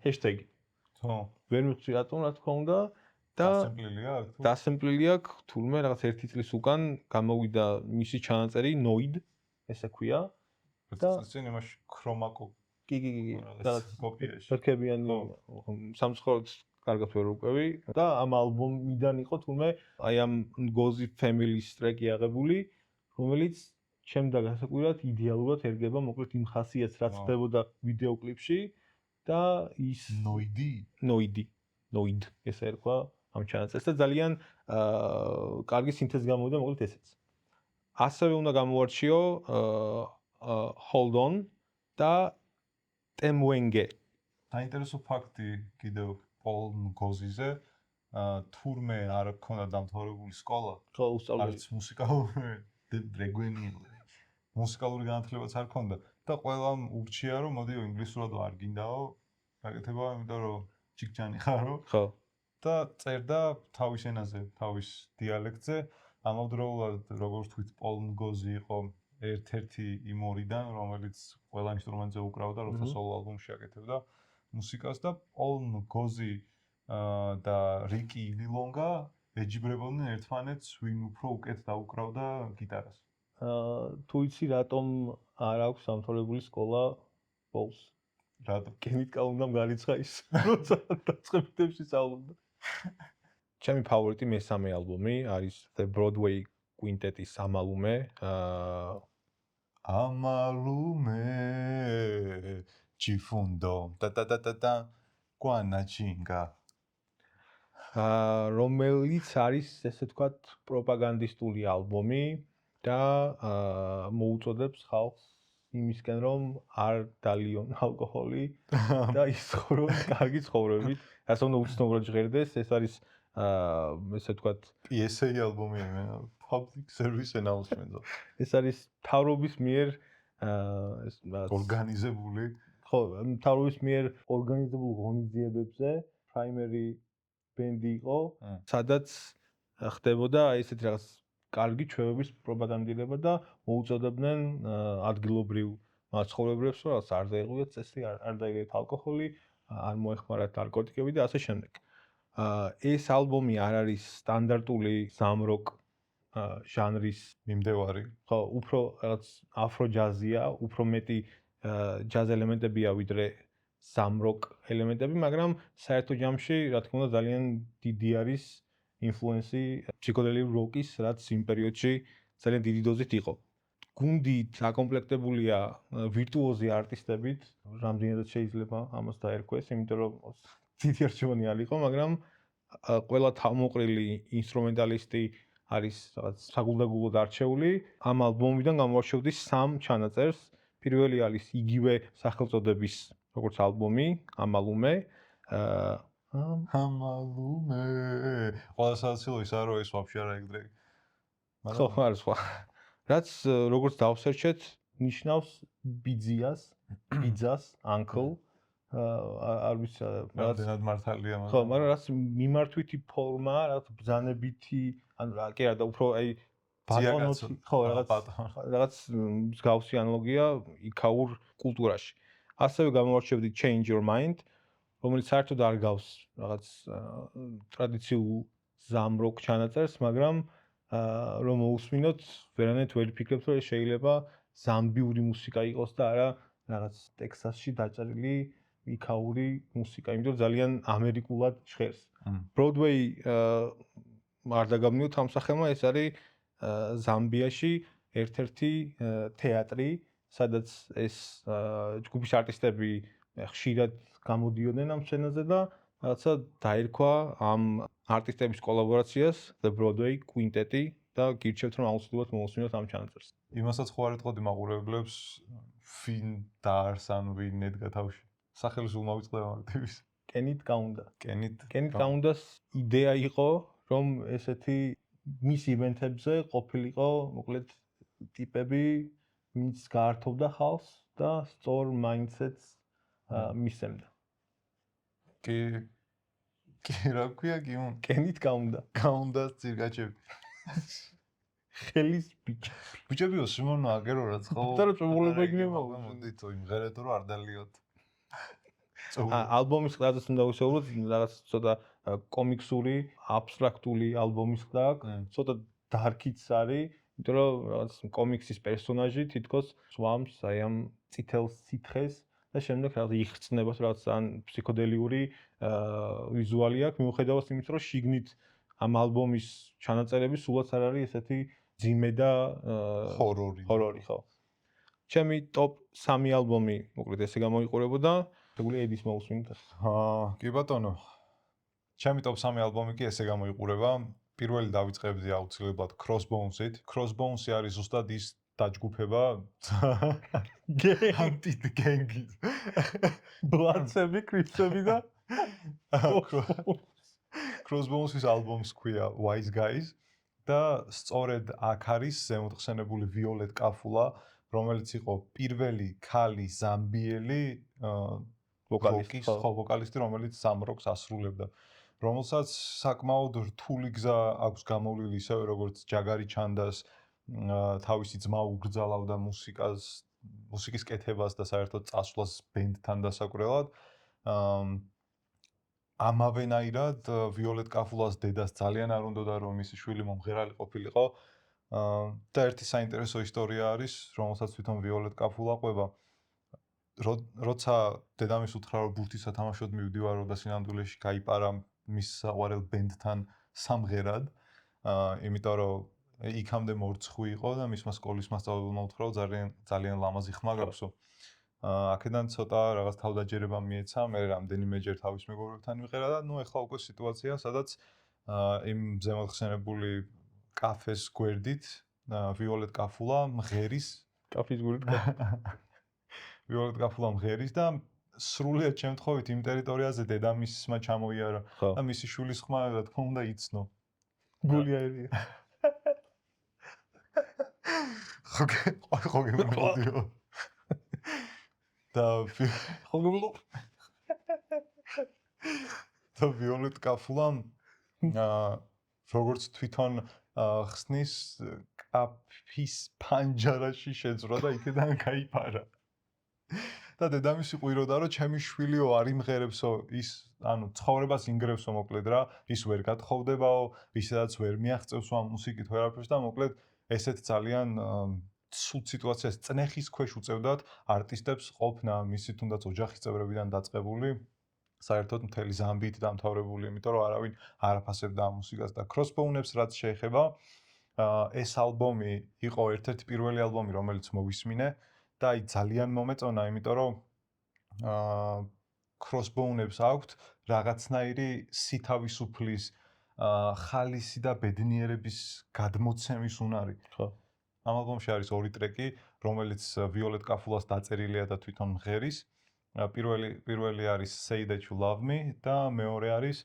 ჰეშტეგი. ხო. ვერ მივხვდი რატომ, რა თქმა უნდა და დასემპლილი აქვს თურმე რაღაც 1 წლის უკან გამოვიდა მისი ჩანაწერი Noid, ესე ქვია და წინ იმაში ქრომაკო კი რაღაც კოპიაში ფერქებიანი სამწუხაროდ კარგად ვერ ვუკვევი და ამ ალბომიდან იყო თურმე აი ამ Ngozi Family-ის ტრეკი აღებული, რომელიც შემდეგ გასაკვირად იდეალურად ერგება მოკლედ იმ ხასიათს, რაც ხდებოდა ვიდეო კლიპში და ის ნოიდ ესე ერქვა ამ ჩანაწერს და ძალიან კარგი სინთეზი გამოვიდა მოკლედ ესეც. ასევე უნდა გამოვარჩიო Hold On და Temwenge. საინტერესო ფაქტი კიდევ პოლ ნგოზიზე თურმე არ ქონდა დამთავრებული სკოლა. ხო, უსწავლელი. არც მუსიკალური მუსიკალური განათლებაც არ ქონდა და ყველამ ურჩია რომ მოდიო ინგლისურად არ გინდაო გაკეთება, იმიტომ რომ ჩიქჩანი ხარო. ხო. და წერდა თავის ენაზე, თავის დიალექტზე. ამავდროულად როგორც თქვით პოლ ნგოზი იყო ერთ-ერთი იმ ორიდან, რომელიც ყველა ინსტრუმენტზე უკრავდა, როცა სოლო ალბომში აკეთებდა მუსიკას და პოლ ნგოზი და რიკი ილილონგა ეჯიბრებოდნენ ერთმანეთს, ვინ უფრო უკეთ დაუკრავდა გიტარას. თუ იცი რატომ არ აქვს დამთავრებული სკოლა პოლს? რატომ? კენიტკა უნდა გარიცხა ის, როცა დაწყებითებში სწავლობდა. ჩემი ფავორიტი მესამე ალბომი არის The Broadway Quintet-ის ამალუმე. ამალუმე ჩიფუნდო და კვანაჩინგა. რომელიც არის ესე ვთქვათ პროპაგანდისტული ალბომი და მოუწოდებს ხალხს იმისკენ რომ არ დალიონ ალკოჰოლი და ისწორონ კარგი ცხოვრებით. ასე უნდა უცნობრად ჟღერდეს, ეს არის ესე ვთქვათ PSA ალბომი იმენა Public Service Announcement. ეს არის თავრობის მიერ ეს ორგანიზებული ხო, თავრობის მიერ ორგანიზებულ ღონისძიებებზე primary ბენდი იყო, სადაც ხდებოდა ესეთი რაღაც კარგი ჩვევების პროპაგანდირება და მოუწოდებდნენ ადგილობრივ მაცხოვრებლებს, რომ რაღაც არ დაეღვიათ წესი, არ დაიგეთ ალკოჰოლი, არ მოეხმარათ ნარკოტიკები და ასე შემდეგ. ეს ალბომი არ არის სტანდარტული სამროკ ჟანრის მიმდევარი. ხო, უფრო რაღაც afro jazz-ია, უფრო მეტი jazz ელემენტებია ვიდრე სამროკ ელემენტები, მაგრამ საერთო ჯამში, რა თქმა უნდა, ძალიან დიდი არის ინფლუენსი ფსიქოდელიური როკის, რაც იმ პერიოდში ძალიან დიდი დოზით იყო. გუნდი აკომპლექტებულია ვირტუოზი არტისტებით, რამდენადაც შეიძლება ამას დაერქვეს, იმიტომ რომ დიდი არჩევანი არ იყო, მაგრამ ყველა თავმოყრილი ინსტრუმენტალისტი არის რაღაც საგულდაგულოდ არჩეული. ამ ალბომიდან გამოვარჩევდი 3 ჩანაწერს. პირველი არის იგივე სახელწოდების როგორც ალბომი, ამალუმე. ამალუმე. ყველა საცილო ის არა ეს ვაფშე არა ეგდრე. ხო, არის სხვა. რაც როგორც დავსერჩეთ, ნიშნავს ბიძიას, ბიძას, uncle. არ ვიცი, რამდენად მართალია მაგრამ. ხო, მაგრამ რაც მიმართვითი ფორმა, რაღაც ბრძანებითი, ანუ რა კი არა და უფრო აი ბატონოთი, ხო, რაღაც მსგავსი ანალოგია იქაურ კულტურაში. ასევე გამოვარჩევდი Change Your Mind, რომელიც საერთოდ არ გავს რაღაც ტრადიციულ ზამროკ ჩანაწერს, მაგრამ რომ მოусმინოთ, ვერანაირად ვერ ფიქრებთ, რომ შეიძლება ზამბიური მუსიკა იყოს და არა რაღაც ტექსასში დაჭრილი იქაური მუსიკა, იმიტომ ძალიან ამერიკულად ჟღერს. Broadway არ დაგამნიოთ ამ სახელმა, ეს არის ზამბიაში ერთ-ერთი თეატრი, სადაც ეს ჯგუფის არტისტები ხშირად გამოდიოდნენ ამ სცენაზე და რაღაცა დაერქვა ამ არტისტების კოლაბორაციას The Broadway Quintet-ი და გირჩევთ რომ აუცილებლად მოусმინოთ ამ ჩანაწერს. იმასაც ხო არ ეთყოდი მაყურებლებს ვინ დაარსა ან ვინ ედგა თავში. სახელის უმავიწყდება აქტივის. კენიტკა უნდა. კენიტკა უნდას იდეა იყო რომ ესეთი მის ივენთებზე ყოფილიყო მოკლედ ტიპები, ვინც გაართობდა ხალხს და სწორ mindset-ს მისცემდა. კი რა ქვია გიმონ? კენიტკა უნდა. გაუნდა ძირგაჩები. ხელის ბიჭი. ბიჭებიო სიმონო აგერო რაც ხო? და რა წვეულება იქნება? მოდით იმღერეთ რომ არ დალიოთ. ალბომის ყდაზე უნდა ვისაუბროთ, რაღაც ცოტა კომიქსური, აბსტრაქტული ალბომის ყდა აქვს, ცოტა დარკიც არის, იმიტომ რომ რაღაც კომიქსის პერსონაჟი თითქოს სვამს აი ამ წითელ სითხეს და შემდეგ რაღაც იხრწნებას რაღაც ან ფსიქოდელიური ვიზუალი აქვს, მიუხედავად იმისა, რომ შიგნით ამ ალბომის ჩანაწერები სულაც არ არის ესეთი ძიმე და ჰორორი. ჰორორი ხო. ჩემი ტოპ 3 ალბომი მოკლედ ესე გამოიყურებოდა. შეგული ედის მოусმინეთ. კი ბატონო. ჩემი ტოპ 3 ალბომი კი ესე გამოიყურება. პირველი დავიწყებდი აუცილებლად Crossbones-ით. Crossbones-ი არის ზუსტად ის დაჯგუფება anti-gang-ი. ბლაცები, კრიფსები და Crossbones-ის ალბომს ქვია Wise Guys და სწორედ აქ არის ზემოთხსენებული Violet Kafula, რომელიც იყო პირველი ქალი ზამბიელი ვოკალისტი, რომელიც სამ როკს ასრულებდა. რომელსაც საკმაოდ რთული გზა აქვს გამოვლილი ისევე როგორც ჯაგარი ჩანდას თავისი ძმა უგრძალავდა მუსიკის კეთებას და საერთოდ წასვლას ბენდთან დასაკვრელად. ამავენაირად Violet Kafula-ს დედას ძალიან არ უნდოდა რომ მისი შვილი მომღერალი ყოფილიყო. და ერთი საინტერესო ისტორია არის, რომელსაც თვითონ Violet Kafula ყვება. როცა დედამის უთხრა რომ ბურთის სათამაშოდ მივდივარო და სინამდვილეში გაიპარა მის საყვარელ ბენდთან სამღერად, იმიტომ რომ იქამდე მორცხვი იყო და მისმა სკოლის მასწავლებელმა უთხრა რომ ძალიან ლამაზი ხმა გაქვსო. აქედან ცოტა რაღაც თავდაჯერება მიეცა, მე რამდენიმეჯერ თავის მეგობრებთან ვიყერა და ნუ ეხლა უკვე სიტუაცია, სადაც იმ ზემოთხსენებული კაფეს გვერდით Violet Kafula მღერის კაფის გვერდით Violet Kafula მღერის და სრულიად შემთხვევით იმ ტერიტორიაზე დედამისმა ჩამოიარა და მისი შვილის ხმა რა თქმა უნდა იცნო. გული აერია. ხო გემრიოდიო. და Violet Kafula როგორც თვითონ ხსნის კაფის პანჯარაში შეძრა და იქიდან გაიფარა. და დედამისი ყვიროდა რომ ჩემი შვილიო არ იმღერებსო ის ანუ ცხოვრებას ინგრევსო მოკლედ რა ის ვერ გათხოვდებაო ისედაც ვერ მიაღწევს ამ მუსიკით ვერაფერს და მოკლედ ესეთ ძალიან ცუდ სიტუაციას წნეხის ქვეშ უწევდათ არტისტებს ყოფნა მისი თუნდაც ოჯახის წევრებიდან დაწყებული საერთოდ მთელი ზამბიით დამთავრებული იმიტომ რომ არავინ არ აფასებდა ამ მუსიკას და Crossbones-ებს რაც შეეხება ეს ალბომი იყო ერთ-ერთი პირველი ალბომი რომელიც მოვისმინე და აი ძალიან მომეწონა, იმიტომ რომ Crossbones-ებს აქვთ რაღაცნაირი სითავისუფლის, ხალისი და ბედნიერების გადმოცემის უნარი. ხო. ამ ალბომში არის ორი ტრეკი, რომელიც Violet Kafula-ს დაწერილია და თვითონ მღერის. პირველი არის Say That You Love Me და მეორე არის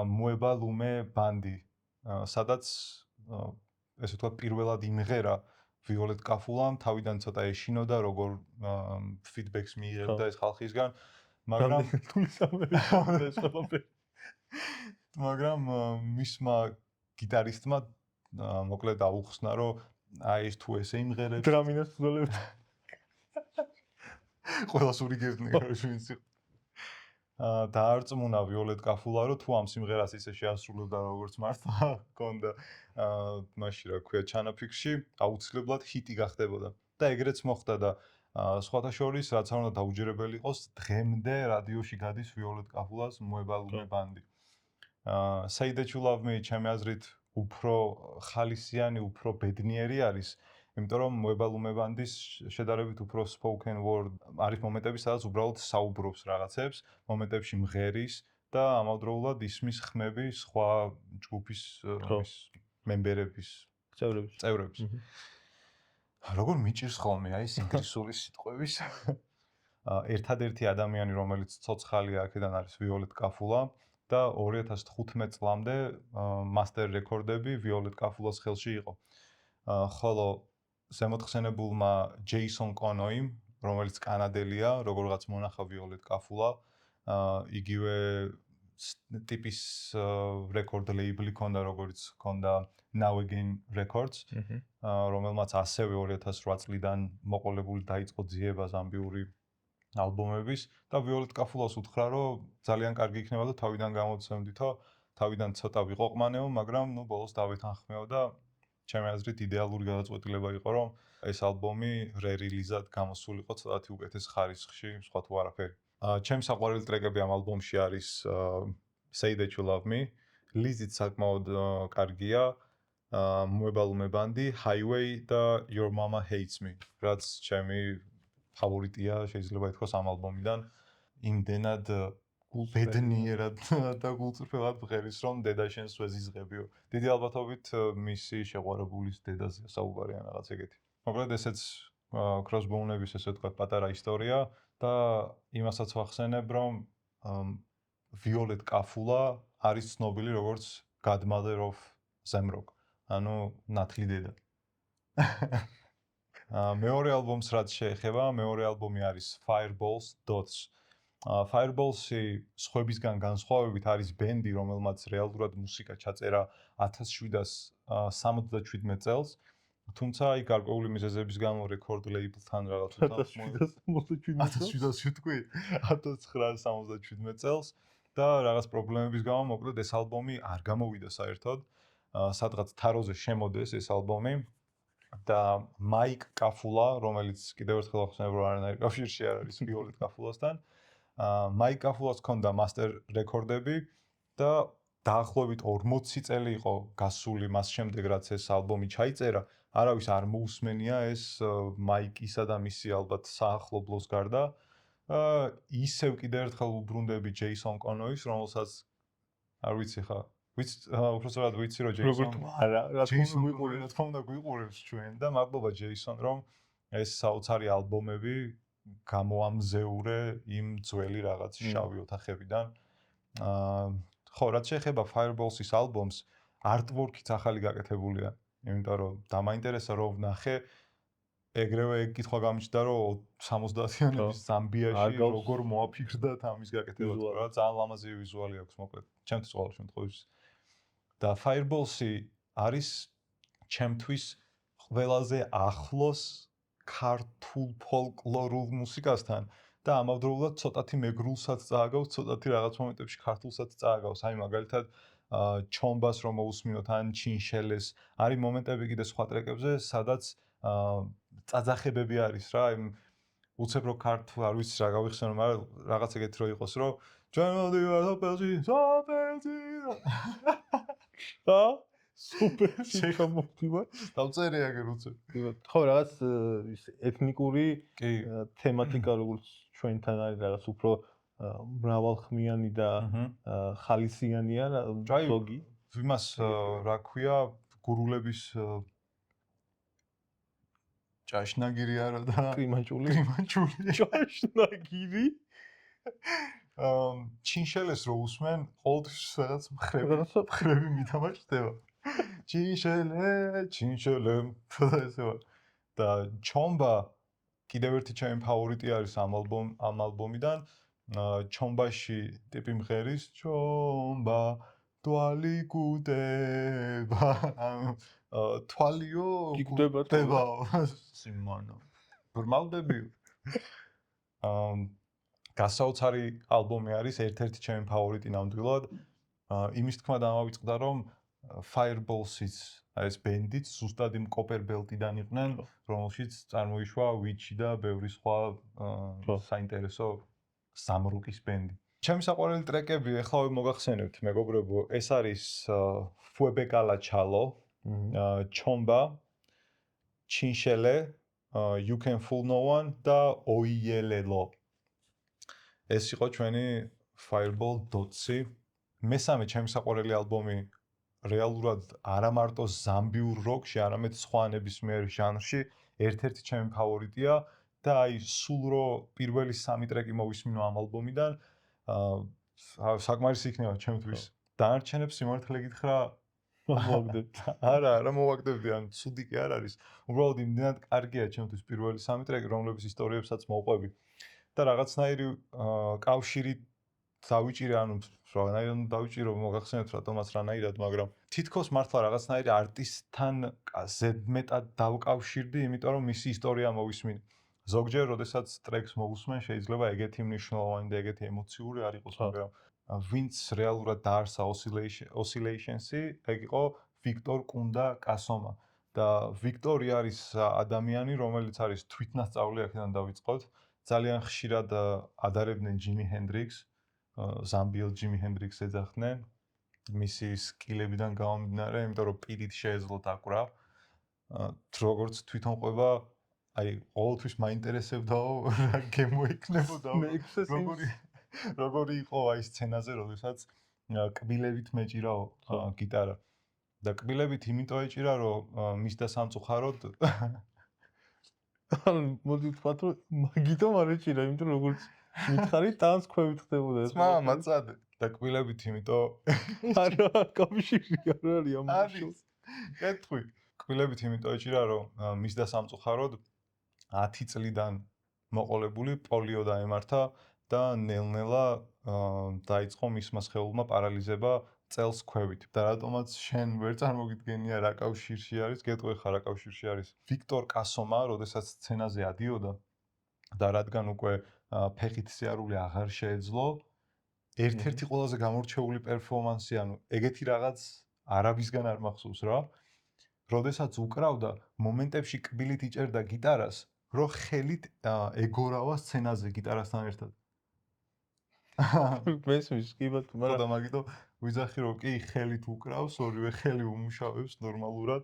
Mueva Lume Bandi, სადაც ესე ვთქვათ პირველად იმღერა Violet Kafula-მ თავიდან ცოტა ეშინოდა როგორ ფიდბექს მიიღებდა ეს ხალხისგან, მაგრამ მისმა გიტარისტმა მოკლედ აუხსნა რომ აი ეს თუ ესე იმღერებს დრამინას ზოლებთ. ყველას ურიგებდნენ რომ ვინც იყო. დაარწმუნა Violet Kafula რომ თუ ამ სიმღერას ისე შეასრულებდა როგორც მართლა ჰქონდა მაშინ რა ქვია ჩანაფიქრში აუცილებლად ჰიტი გახდებოდა და ეგრეც მოხდა და სხვათა შორის რაც არ უნდა დაუჯერებელი იყოს დღემდე რადიოში გადის Violet Kafula-ს Mueva Lume Bandi. Say That You Love Me ჩემი აზრით უფრო ხალისიანი, უფრო ბედნიერი არის იმიტომ რომ Mueva Lume Bandi-ს შედარებით უფრო spoken word არის მომენტები სადაც უბრალოდ საუბრობს რაღაცებს, მომენტებში მღერის და ამავდროულად ისმის ხმები სხვა ჯგუფის მემბერების წევრების. როგორ მიჭირს ხოლმე აი ეს ინგლისური სიტყვების ერთადერთი ადამიანი რომელიც ცოცხალია აქედან არის Violet Kafula და 2015 წლამდე master record-ები Violet Kafula-ს ხელში იყო. ხოლო ზემოთხსენებულმა Jason Konoim, რომელიც კანადელია, როგორღაც მონახა Violet Kafula, იგივე ტიპის record label-ი ქონდა, როგორც ქონდა Now Again Records, რომელმაც ასევე 2008 წლიდან მოყოლებული დაიწყო ძიება ზამბიური ალბომების და Violet Kafula-ს უთხრა, რომ ძალიან კარგი იქნება და თავიდან გამოვცემდითო, თავიდან ცოტა ვიყოფმანეო, მაგრამ ნუ ბოლოს დავეთანხმეო და ჩემი აზრით იდეალური გადაწყვეტილება იყო, რომ ეს ალბომი re-release-ად გამოსულიყო ცოტათი უკეთეს ხარისხში, სხვა თუ არაფერი. ჩემი საყვარელი ტრეკები ამ ალბომში არის Say That You Love Me, Liz-იც საკმაოდ კარგია, მოებალმე ბანდი Highway და Your Mama Hates Me, რაც ჩემი ფავორიტია, შეიძლება ითქვას ამ ალბომიდან. იმდენად ბედნიერად და გულწრფელად ბღერის, რომ დედა შენს ვეზიზღებიო. დიდი ალბათობით მისი შეყვარებულის დედაზეა საუბარი ან რაღაც ეგეთი. მოკლედ ესეც Crossbone-ების ესე ვთქვათ პატარა ისტორია და იმასაც ვახსენებ, რომ Violet Kafula არის ცნობილი როგორც Godmother of Zemrock. ანუ ნათლი დედა. მეორე ალბომს რაც შეეხება, მეორე ალბომი არის Fireballs Dots. Fireballs-ი სხვებისგან განსხვავებით არის ბენდი, რომელმაც რეალურად მუსიკა ჩაწერა 1777 წელს. თუმცა აი გარკვეული მიზეზების გამო record label-თან რაღაც 1977 წელს და რაღაც პრობლემების გამო მოკლედ ეს ალბომი არ გამოვიდა საერთოდ. სადღაც თაროზე შემოდეს ეს ალბომი და Mike Kafula, რომელიც კიდევ ერთხელ ახსენებ, რომ არანაირ კავშირში არ არის Violet Kafula-სთან. Mike Kafula-ს ჰქონდა master record-ები და დაახლოებით 40 წელი იყო გასული მას შემდეგ, რაც ეს ალბომი ჩაიწერა. არავის არ მოусმენია ეს Mike-ისა და მისი ალბათ საახლობლოს გარდა. ისევ კიდევ ერთხელ უბრუნდები Jason Connoy-ს, რომელსაც არ ვიცი ხა უბრალოდ ვიცი რომ რა თქმა უნდა გვიყურებს ჩვენ და მადლობა Jason რომ ეს საოცარი ალბომები გამოამზეურე იმ ძველი რაღაც შავი ოთახებიდან. ხო, რაც შეეხება Fireballs-ის ალბომს, artwork-იც ახალი გაკეთებულია, იმიტომ რომ დამაინტერესა რომ ვნახე ეგრევე კითხვა გამიჩნდა რომ 70-იანების ზამბიაში როგორ მოაფიქრდათ ამის გაკეთება, რა ძალიან ლამაზი ვიზუალი აქვს მოკლედ. ჩემთვის ყოველ შემთხვევაში და Fireballs-ი არის ჩემთვის ყველაზე ახლოს ქართულ ფოლკლორულ მუსიკასთან და ამავდროულად ცოტათი მეგრულსაც წააგავს, ცოტათი რაღაც მომენტებში ქართულსაც წააგავს. აი მაგალითად ჩომბას რომ მოусმინოთ ან ჩინშელეს, არის მომენტები კიდე სხვა ტრეკებზე, სადაც წაძახებები არის რა, იმ უცებ რო ქართულ არ ვიცი რა გავიხსენო, მაგრამ რაღაც ეგეთი რო იყოს, რომ ჩვენ მოდივართ ოპელში, სოპელში. სუპერ შემოვდივარ. დავწერე აგერ უცებ. ხო, რაღაც ის ეთნიკური თემატიკა როგორც ჩვენთან არის რაღაც უფრო მრავალხმიანი და ხალისიანია ზოგი. იმას რა ქვია, გურულების ჭაშნაგირი არა და კრიმანჭული. ჭაშნაგირი. ჩინშელეს რო უსმენ, ყოველთვის რაღაც მხრები მითამაშდება. ჩინშელე, და ესევა. და ჩომბა კიდევ ერთი ჩემი ფავორიტი არის ამ ალბომიდან. ჩომბაში ტიპი მღერის ჩომბა თვალი გუდება. თვალიო გუდება. სიმონო. ბრმავდებიო. გასაოცარი ალბომი არის, ერთ-ერთი ჩემი ფავორიტი ნამდვილად. იმის თქმა დამავიწყდა, რომ Fireballs-იც, ეს ბენდიც ზუსტად იმ კოპერბელტიდან იყვნენ, რომელშიც წარმოიშვა Witch და ბევრი სხვა საინტერესო სამრუკის ბენდი. ჩემი საყვარელი ტრეკები ეხლა მოგახსენებთ, მეგობრებო, ეს არის Fue Bacala Chalo, Chomba, Chinchele, You Can Fool No One და Oielelo. ეს იყო ჩვენი Fireball Dots-ი. მესამე ჩემი საყვარელი ალბომი რეალურად არა მარტო ზამბიურ როკში, არამედ სხვა ნებისმიერ ჟანრში ერთ-ერთი ჩემი ფავორიტია და აი სულ რო პირველი 3 ტრეკი მოვისმინო ამ ალბომიდან, საკმარისი იქნება ჩემთვის. დანარჩენებს სიმართლე გითხრა, მოვაგდებთ. არა მოვაგდებდი, ან ცუდი კი არ არის. უბრალოდ იმდენად კარგია ჩემთვის პირველი 3 ტრეკი, რომლების ისტორიებსაც მოვყვები. და რაღაცნაირი კავშირი დავიჭირე, ანუ რაღაცნაირად დავიჭირო, მოგახსენებთ რატომაც რანაირად, მაგრამ თითქოს მართლა რაღაცნაირი არტისტთან ზედმეტად დავკავშირდი, იმიტომ რომ მისი ისტორია მოვისმინე. ზოგჯერ, როდესაც ტრეკს მოვუსმენ, შეიძლება ეგეთი მნიშვნელოვანი და ეგეთი ემოციური არ იყოს, მაგრამ ვინც რეალურად დაარსა Oscillations-ი, ეგ იყო ვიქტორ კუნდა კასომა. და ვიქტორი არის ადამიანი, რომელიც არის თვითნასწავლი, აქედან დავიწყოთ. ძალიან ხშირად ადარებდნენ ჯიმი ჰენდრიქსს, ზამბიელ ჯიმი ჰენდრიქსს ეძახდნენ. მისი სკილებიდან გამომდინარე, იმიტომ რომ პირით შეეძლო დაკვრა. როგორც თვითონ ყვება, აი, ყოველთვის მაინტერესებდაო რა გემო იქნებოდა. როგორი იყო აი სცენაზე, როდესაც კბილებით მეჭირაო გიტარა. და კბილებით იმიტომ ეჭირა, რომ მის და სამწუხაროდ მოდი ვთქვათ, რომ მაგიტომ არ ეჭირა, იმიტომ რომ როგორც მითხარი, ტანს ქვევით ხდებოდა ეს. მაცადე. და კბილებით იმიტომ არა, კავშირი არ არის ამ არის. კეთხვი. კბილებით იმიტომ ეჭირა, რომ მის და სამწუხაროდ 10 წლიდან მოყოლებული პოლიო დაემართა და ნელ-ნელა დაიწყო მისმა სხეულმა პარალიზება წელს ქვევით. და რატომაც შენ ვერ წარმოგიდგენია რა კავშირში არის, გეტყვი ხარ რა კავშირში არის. ვიქტორ კასომა, როდესაც სცენაზე ადიოდა და რადგან უკვე ფეხით სიარული აღარ შეეძლო, ერთ-ერთი ყველაზე გამორჩეული პერფორმანსი, ანუ ეგეთი რაღაც არაბისგან არ მახსოვს რა. როდესაც უკრავდა, მომენტებში კბილით იჭერდა გიტარას, რომ ხელით ეგორავა სცენაზე გიტარასთან ერთად. მესმის, კი ბატონო, მაგრამ და მაგითო ვიძახი რომ კი ხელით უკრავს, ორივე ხელი უმუშავებს ნორმალურად.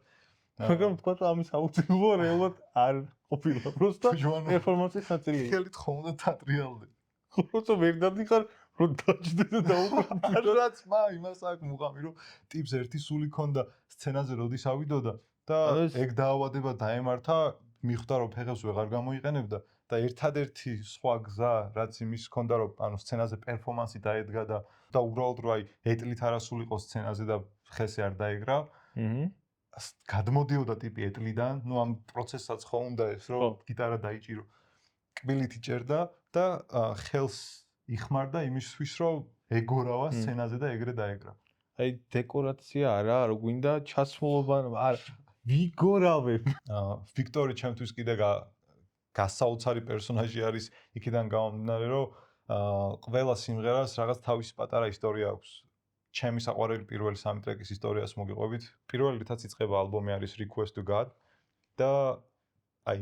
მაგრამ თქვა რომ ამის აუცილებლობა რეალურად არ ყოფილა, просто პერფორმანსის ნაწილია. ხელით ხომ უნდა დატრიალდე. просто ვერ დადიხარ რომ დაჭდე და დაუკვირდე. რაც იმას აქვს მუღამი რომ ტიპს ერთი სული ქონდა სცენაზე როდის ავიდოდა და ეგ დაავადება დაემართა, მიხვდა რომ ფეხებს ვეღარ გამოიყენებდა და ერთადერთი სხვა გზა რაც იმის ქონდა რომ ანუ სცენაზე პერფორმანსი დაედგა და უბრალოდ რომ აი ეტლით არასულიყო სცენაზე და ხესე არ დაეგრა. გადმოდიოდა ტიპი ეტლიდან, ნუ ამ პროცესსაც ხო უნდა ეს რომ გიტარა დაიჭირო. კბილით იჭერდა და ხელს იხმარდა იმისთვის რომ ეგორავა სცენაზე და ეგრე დაეგრა. აი დეკორაცია არა, რო გვინდა ჩასმულობა არ ვიგორავებ. ვიქტორი ჩემთვის კიდე გასაოცარი პერსონაჟი არის იქიდან გამომდინარე რომ ყველა სიმღერას რაღაც თავისი პატარა ისტორია აქვს. ჩემი საყვარელი პირველი 3 ტრეკის ისტორიას მოგიყვებით. პირველი რითაც იწყება ალბომი არის Request to God და აი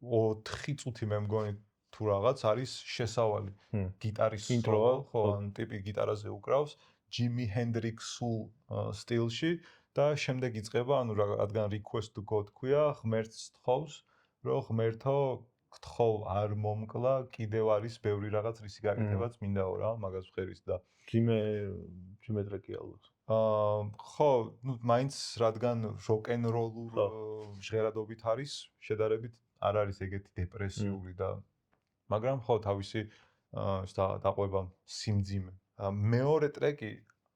4 წუთი მე მგონი თუ რაღაც არის შესავალი. გიტარის სოლო, ხო, ან ტიპი გიტარაზე უკრავს, Jimi Hendrix-ულ სტილში და შემდეგ იწყება, ანუ რადგან Request to God ქვია, ღმერთს თხოვს, რომ ღმერთო გთხოვ არ მომკლა, კიდევ არის ბევრი რაღაც რისი გაკეთებაც მინდაო რა, მაგას ვხერის და ჯიმე ტრეკი ალბათ. ხო, ნუ მაინც რადგან როკ-ენ-როლურ ჟღერადობით არის, შედარებით არ არის ეგეთი დეპრესიული და მაგრამ ხო თავისი დაყვება სიმძიმე. მეორე ტრეკი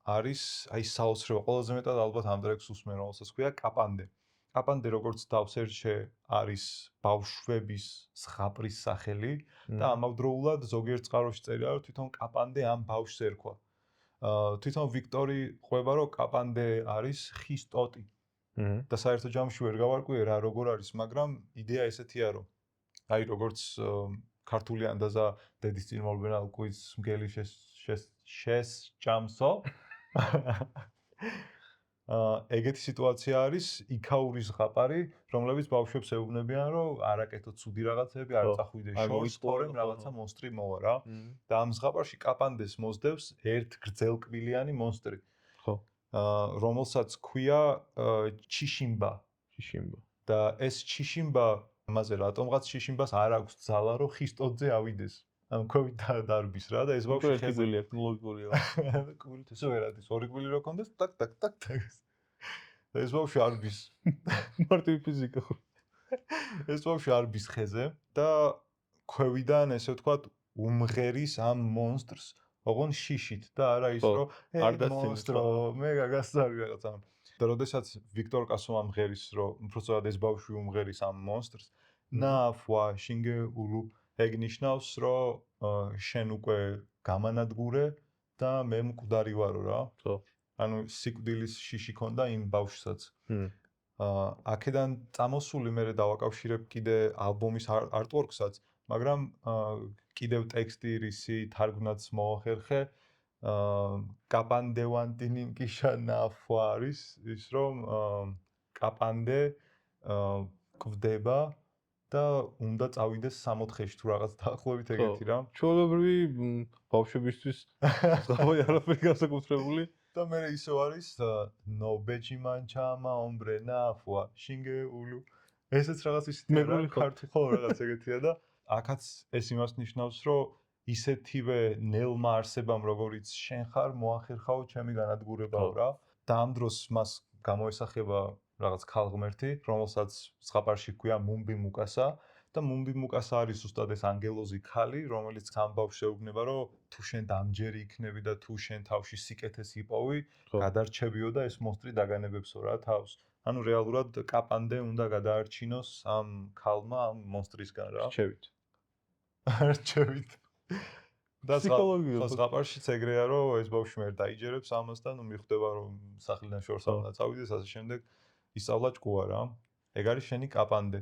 არის აი საოცრება, ყველაზე მეტად ალბათ ამ ტრეკს უსმენ, რომელსაც ქვია კაპანდე. კაპანდე როგორც დავსერჩე არის ბავშვების ზღაპრის სახელი და ამავდროულად ზოგიერთ წყაროში წერია რომ თვითონ კაპანდე ამ ბავშვს ერქვა. თვითონ ვიქტორი ყვება რომ კაპანდე არის ხის ტოტი. და საერთო ჯამში ვერ გავარკვიე რა როგორ არის, მაგრამ იდეა ესეთია რომ აი როგორც ქართული ანდაზა დედის წინმორბენა უკვის მგელი შესჭამსო. ეგეთი სიტუაცია არის იქაური ზღაპარი, რომლებიც ბავშვებს ეუბნებიან, რომ არაკეთო ცუდი რაღაცები, არ წახვიდე შორს, თორემ რაღაცა მონსტრი მოვა რა. და ამ ზღაპარში კაპანდეს მოსდევს ერთ გრძელკბილიანი მონსტრი. ხო. რომელსაც ქვია ჩიშიმბა. და ეს ჩიშიმბა, ამაზე რატომღაც ჩიშიმბას არ აქვს ძალა, რომ ხის ტოტზე ავიდეს. ანუ ქვევით დარბის რა და ეს ბავშვი ხეზელი აქვს ლოგიკურია. კბილით ესე ვერ არის, ორი კბილი რო კონდეს, ტაკ ტაკ ტაკ ტაკ. და ეს ბავშვი არბის. მარტივი ფიზიკა ხო. ეს ბავშვი არბის ხეზე და ქვევიდან ესე ვთქვათ უმღერის ამ მონსტრს, ოღონ შიშით და არა ის რომ არ მონსტრო, მე გაგასწარი რაღაცა. და როდესაც ვიქტორ კასომა მღერის რომ უბრალოდ ეს ბავშვი უმღერის ამ მონსტრს, ნაფვა შინგე ულუ ეგ ნიშნავს რომ შენ უკვე გამანადგურე და მე მკვდარი ვარო რა. ხო. ანუ სიკვდილის შიში ქონდა იმ ბავშვსაც. აქედან წამოსული მე დავაკავშირებ კიდე ალბომის არტვორკსაც, მაგრამ კიდევ ტექსტი რისი თარგმნაც მოახერხე. კაპანდევანტინინკიშა ნაფვა არის ის რომ კაპანდე კვდება და უნდა წავიდეს 60-ში თუ რაღაც დაახლოებით ეგეთი რა. ჩვეულებრივი ბავშვებისთვის ზღაპარი არაფერი განსაკუთრებული. და მე ისევ არის no bechimanchama hombre nafua shingeulu ესეც რაღაც ისეთი რა ქართულ ხო რაღაც ეგეთია და აქაც ეს იმას ნიშნავს რომ ისეთივე ნელმა არსებამ როგორიც შენ ხარ მოახერხაო ჩემი განადგურებაო რა და ამ დროს მას გამოესახება რაღაც ქალღმერთი რომელსაც ზღაპარში ქვია მუმბი მუკასა და მუმბი მუკასა არის უბრალოდ ეს ანგელოზი ქალი რომელიც ამბავს შეუგნება რომ თუ შენ დამჯერი იქნები და თუ შენ თავში სიკეთეს იპოვი გადარჩებიო და ეს მონსტრი დაგანებებსო რა თავს ანუ რეალურად კაპანდე უნდა გადაარჩინოს ამ ქალმა ამ მონსტრისგან რა რჩევით და ზღაპარშიც ეგრეა რომ ეს ბავშვი მე დაიჯერებს ამას და ნუ მიხვდება რომ სახლიდან შორს უნდა წავიდეს ასე შემდეგ ისწავლა ჭკუა რა ეგ არის შენი კაპანდე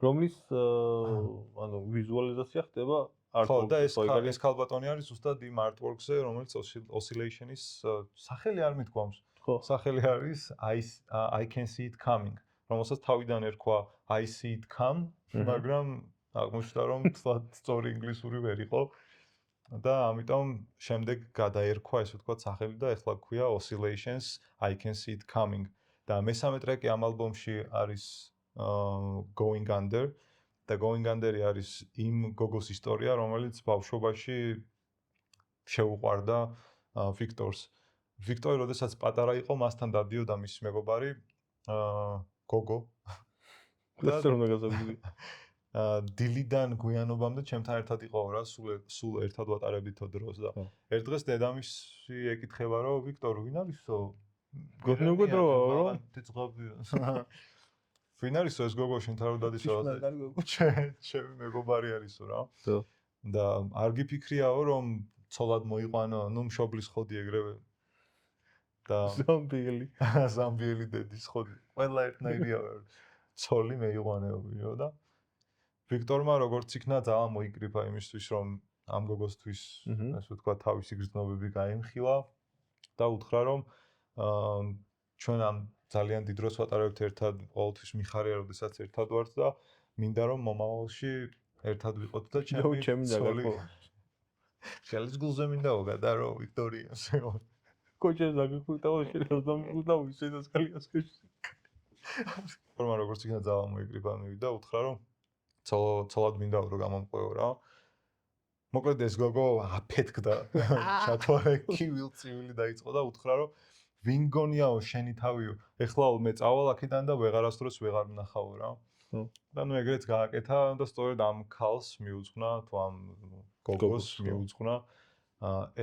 რომლის ანუ ვიზუალიზაცია ხდება ხო და ეს ქალბატონი არის უბრალოდ იმ artworks-ზე რომელიც oscillation-ის სახელი არ მithქვამს სახელი არის I can see it coming რომელსაც თავიდან ერქვა I see it come მაგრამ აღმოჩნდა რომ თვათ სწორი ინგლისური ვერ იყო და ამიტომ შემდეგ გადაერქვა ესე ვთქვათ სახელი და ეხლა ქვია oscillations I can see it coming და მესამე ტრეკი ამ ალბომში არის going under და going under-ი არის იმ გოგოს ისტორია რომელიც ბავშვობაში შეუყვარდა ვიქტორს ვიქტორი როდესაც პატარა იყო მასთან დადიოდა მის მეგობარი გოგო და დილიდან გვიანობამდე ჩემთან ერთად იყო რა სულ ერთად ვატარებითო დროს და ერთ დღეს დედამისი ეკითხება რომ ვიქტორ ვინ არისო გოთნე უგედროა რა თიწყობია ვინ არისო ეს გოგო შენთან რომ დადის ჩემი მეგობარი არისო რა და არ გიფიქრიაო რომ ცოლად მოიყვანო ნუ მშობლის ხოდი ეგრევე და ზამბიელი დედის ხოდი ყველა ერთნაირია ცოლი მეიყვანეობიო და ვიქტორმა როგორც იქნა ძალიან მოიკრიფა იმისთვის რომ ამ გოგოსთვის ასე ვთქვა თავისი გრძნობები გაემხილა და უთხრა რომ ჩვენ ამ ძალიან დიდ დროს ვატარებთ ერთად ყოველთვის მიხარია როდესაც ერთად ვართ და მინდა რომ მომავალში ერთად ვიყოთ და ჩემი ცოლი შელის გულზე მინდაო გადარო ვიქტორიას კოჭე ზაგიხვიტაო შეიძლება მიგუდაო ისედაც კალიას ქეში ფორმა როგორც იქნა ძალიან მოიკრიფა მივიდა უთხრა რომ ცოლად მინდაო რომ გამომყვეო რა მოკლედ ეს გოგო აფეთქდა ჩათვალე კივილწივილი დაიწყო და უთხრა რომ ვინ გონიაო შენი თავიო ეხლა მე წავალ აქედან და ვეღარასდროს ვეღარ ვნახავო რა და ნუ ეგრეც გააკეთა და სწორედ ამ ქალს მიუძღვნა თუ ამ გოგოს მიუძღვნა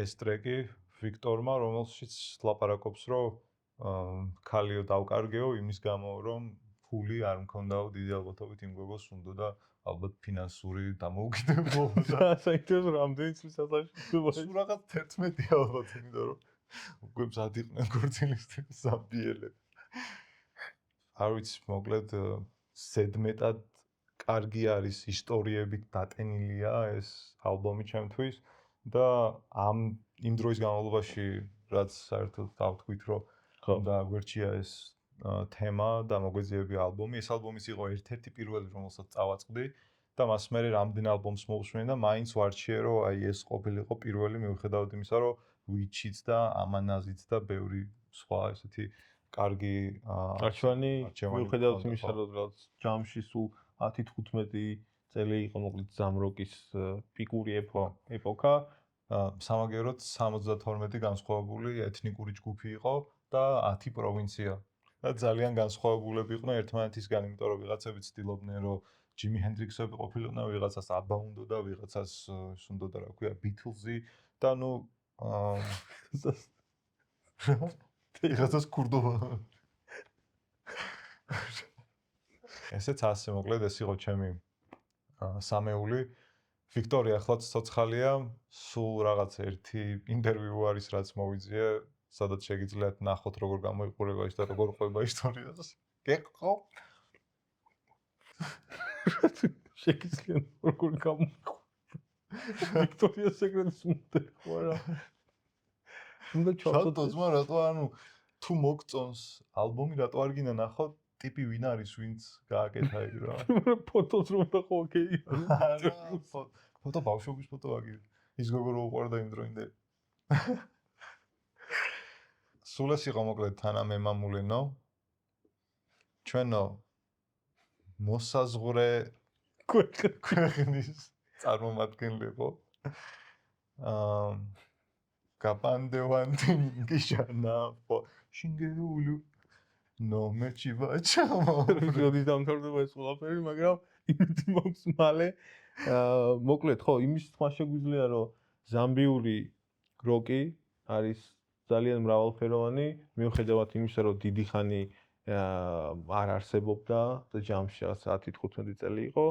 ეს ტრეკი ვიქტორმა რომელშიც ლაპარაკობს რომ ქალიო დავკარგეო იმის გამო რომ ფული არ მქონდაო დიდი ალბათობით იმ გოგოს უნდოდა ალბათ ფინანსური დამოუკიდებლობა და საერთოდ რამდენი წლის ასაკში სულ რაღაც 11 ალბათ იმიტომ რომ უკვე მზად იყვნენ ქორწილისთვის ზამბიელები არ ვიცი მოკლედ ზედმეტად კარგი არის ისტორიებით დატენილია ეს ალბომი ჩემთვის და იმ დროის განმავლობაში რაც საერთოდ დავთქვით რომ და გვერდშია ეს თემა და მოგვეძიებია ალბომი ეს ალბომის იყო ერთ-ერთი პირველი რომელსაც წავაწყდი და მას მერე რამდენ ალბომს მოვსმენი და მაინც ვარჩიე რომ აი ეს ყოფილიყო პირველი მიუხედავად იმისა რომ ვიჩიც და ამანაზიც და ბევრი სხვა ესეთი კარგი არჩევანი მიუხედავად იმისა რომ რაღაც ჯამში სულ 10-15 წელი იყო მოკლედ ზამროკის პიკური ეპოქა სამაგეროდ 72 განსხვავებული ეთნიკური ჯგუფი იყო და 10 პროვინცია და ძალიან განსხვავებულები იყვნენ ერთმანეთისგან იმიტომ რომ ვიღაცები ცდილობდნენ რომ ჯიმი ჰენდრიქსები ყოფილიყვნენ ვიღაცას აბა უნდოდა ვიღაცას ის უნდოდა რა ქვია ბიტლზი და ნუ ვიღაცას კურდობა ესეც ასე მოკლედ ეს იყო ჩემი სამეული ვიქტორია ახლაც ცოცხალია სულ რაღაც ერთი ინტერვიუ არის რაც მოვიძიე სადაც შეგიძლიათ ნახოთ როგორ გამოიყურება ის და როგორ ყვება ისტორიას გეყო შეგიძლიათ როგორ გამოიყურება ვიქტორიას სეკრეტს მოდეხო რა უნდა ჩავწოდოს მაგრამ რატო ანუ თუ მოგწონს ალბომი რატო არ გინდა ნახოთ ტიპი ვინ არის ვინც გააკეთა ეგ რა ფოტოს რომ და ხო ოკეი ფოტო ბავშვობის ფოტო აგი ის გოგო რო უყარდა იმ დროინდე სულ ეს იყო მოკლედ თანამემამულენო. ჩვენო მოსაზღვრე ქვეყნის წარმომადგენლებო. გაპანდევანდი გიშანა შინგეულუ ნომერჩი ვაჩამო. ეპიზოდის დამთავრდება ეს ყველაფერი, მაგრამ იმით მოქვს მალე მოკლედ ხო, იმის თქმა შეგვიძლია, რომ ზამბიური როკი არის ძალიან მრავალფეროვანი, მიუხედავად იმისა, რომ დიდი ხანი არ არსებობდა და ჯამში 10-15 წელი იყო.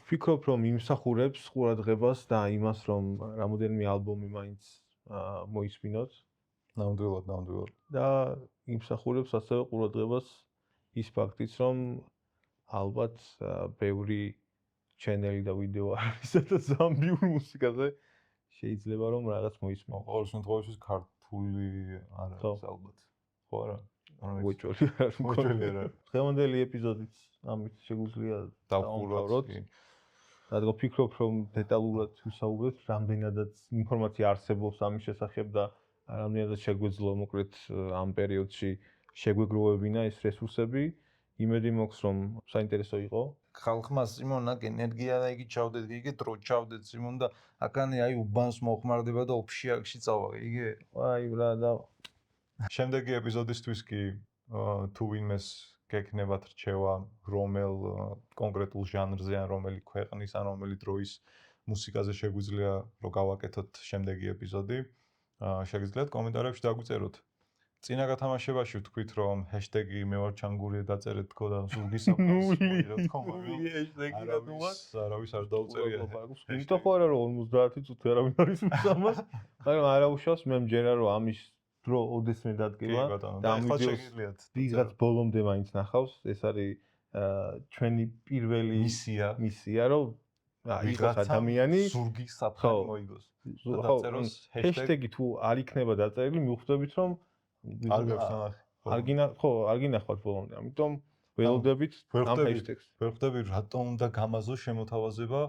ვფიქრობ, რომ იმსახურებს ყურადღებას და იმას, რომ რამოდენიმე ალბომი მაინც მოისმინოთ. ნამდვილად. და იმსახურებს ასევე ყურადღებას ის ფაქტიც, რომ ალბათ ბევრი ჩენელი და ვიდეო არის, სადაც ზამბიურ მუსიკაზე შეიძლება რომ რაღაც მოისმინოს. ყოველ შემთხვევაში ქართული არ არის ალბათ. ხო არა? მოჭოლი არა. დღევანდელი ეპიზოდიც ამით შეგვიძლია დავყუროთ. რადგან ვფიქრობ, რომ დეტალურად ვისაუბრებთ, რამდენადაც ინფორმაცია არსებობს ამის შესახებ და რამდენადაც შეგვეძლო მოკლედ ამ პერიოდში შეგვეგროვებინა ეს რესურსები. იმედი მაქვს, რომ საინტერესო იყო. ხალხმა სიმონ აქ ენერგია და იგი ჩავდეთ, იგი დრო ჩავდეთ სიმონ და აქანი აი უბანს მოხმარდება და ოფშიაკში წავა. იგი აი ბრა და შემდეგი ეპიზოდისთვის კი თუ ვინმეს გექნებათ რჩევა რომელ კონკრეტულ ჟანრზე ან რომელი ქვეყნის ან რომელი დროის მუსიკაზე შეგვიძლია რომ გავაკეთოთ შემდეგი ეპიზოდი, შეგიძლიათ კომენტარებში დაგვიწეროთ. წინა გათამაშებაში ვთქვით რომ ჰეშტეგი მე ვარ ჩანგური დაწერეთ თქო და ზურგის საფასო თქო არავის არ დაუწერია. იმიტომ ხო არა რომ 50 წუთი არავინ არის მოსამას, მაგრამ არაუშავს მე მჯერა რომ ამის დრო ოდესმე დადგება და ამ ვიდეოს ვიღაც ბოლომდე მაინც ნახავს. ეს არის ჩვენი პირველი მისია რომ ვიღაც ადამიანი ზურგის საფასო მოიგოს. დაწეროს ჰეშტეგი თუ არ იქნება დაწერილი, მივხვდებით რომ არ გინახავთ ბოლომდე. ამიტომ ველოდებით ამ ჰეშტეგს. ვერ ხვდები რატომ უნდა გამაზოს შემოთავაზება?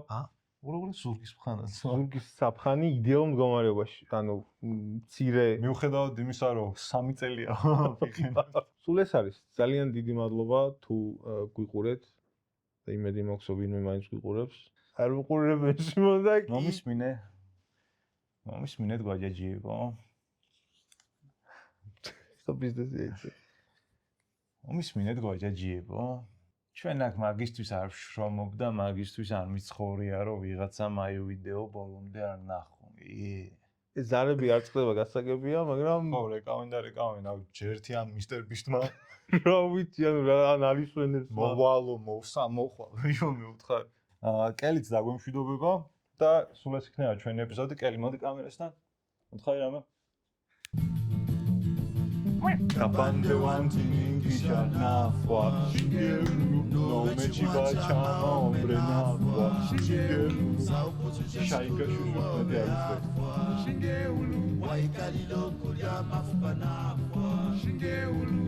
უბრალოდ ზურგის ფხანაც. ზურგის საფხანი იდეალურ მდგომარეობაში. ანუ მცირე მიუხედავად იმისა, რომ 3 წელია ვიყენებ. სულ ეს არის. ძალიან დიდი მადლობა თუ გვიყურეთ და იმედი მაქვს რომ ვინმე მაინც გვიყურებს. არ ვიყურებენ სიმონ და მომისმინეთ გვაჯაჯიებო. ბიზნესი ეცე. მომისმინეთ გვაჯაჯიებო. ჩვენ აქ მაგისტვის არ ვშრომობ და მაგისტვის არ მიცხოვრია რომ ვიღაცამ აი ვიდეო ბოლომდე არ ნახო. ეს ზარები არ წყდება გასაგებია, მაგრამ ხო, რეკავენ, ჯერთი ამ მისტერ ბისტმა რა ვიცი, ანუ რა არის ვენებს მოვალო, მოხვალ, იო მეუთხარ. კელიც დაგვემშვიდობება და სულ ეს იქნება ჩვენი ეპიზოდი. კელი, მოდი კამერასთან. მოთხარი რამე. Kapandewandi gishana fwa shingelu no mechiba chama ombre na fwa shingelu shaika shushu de alise shingelu waikalilo kuria mafupana fwa shingelu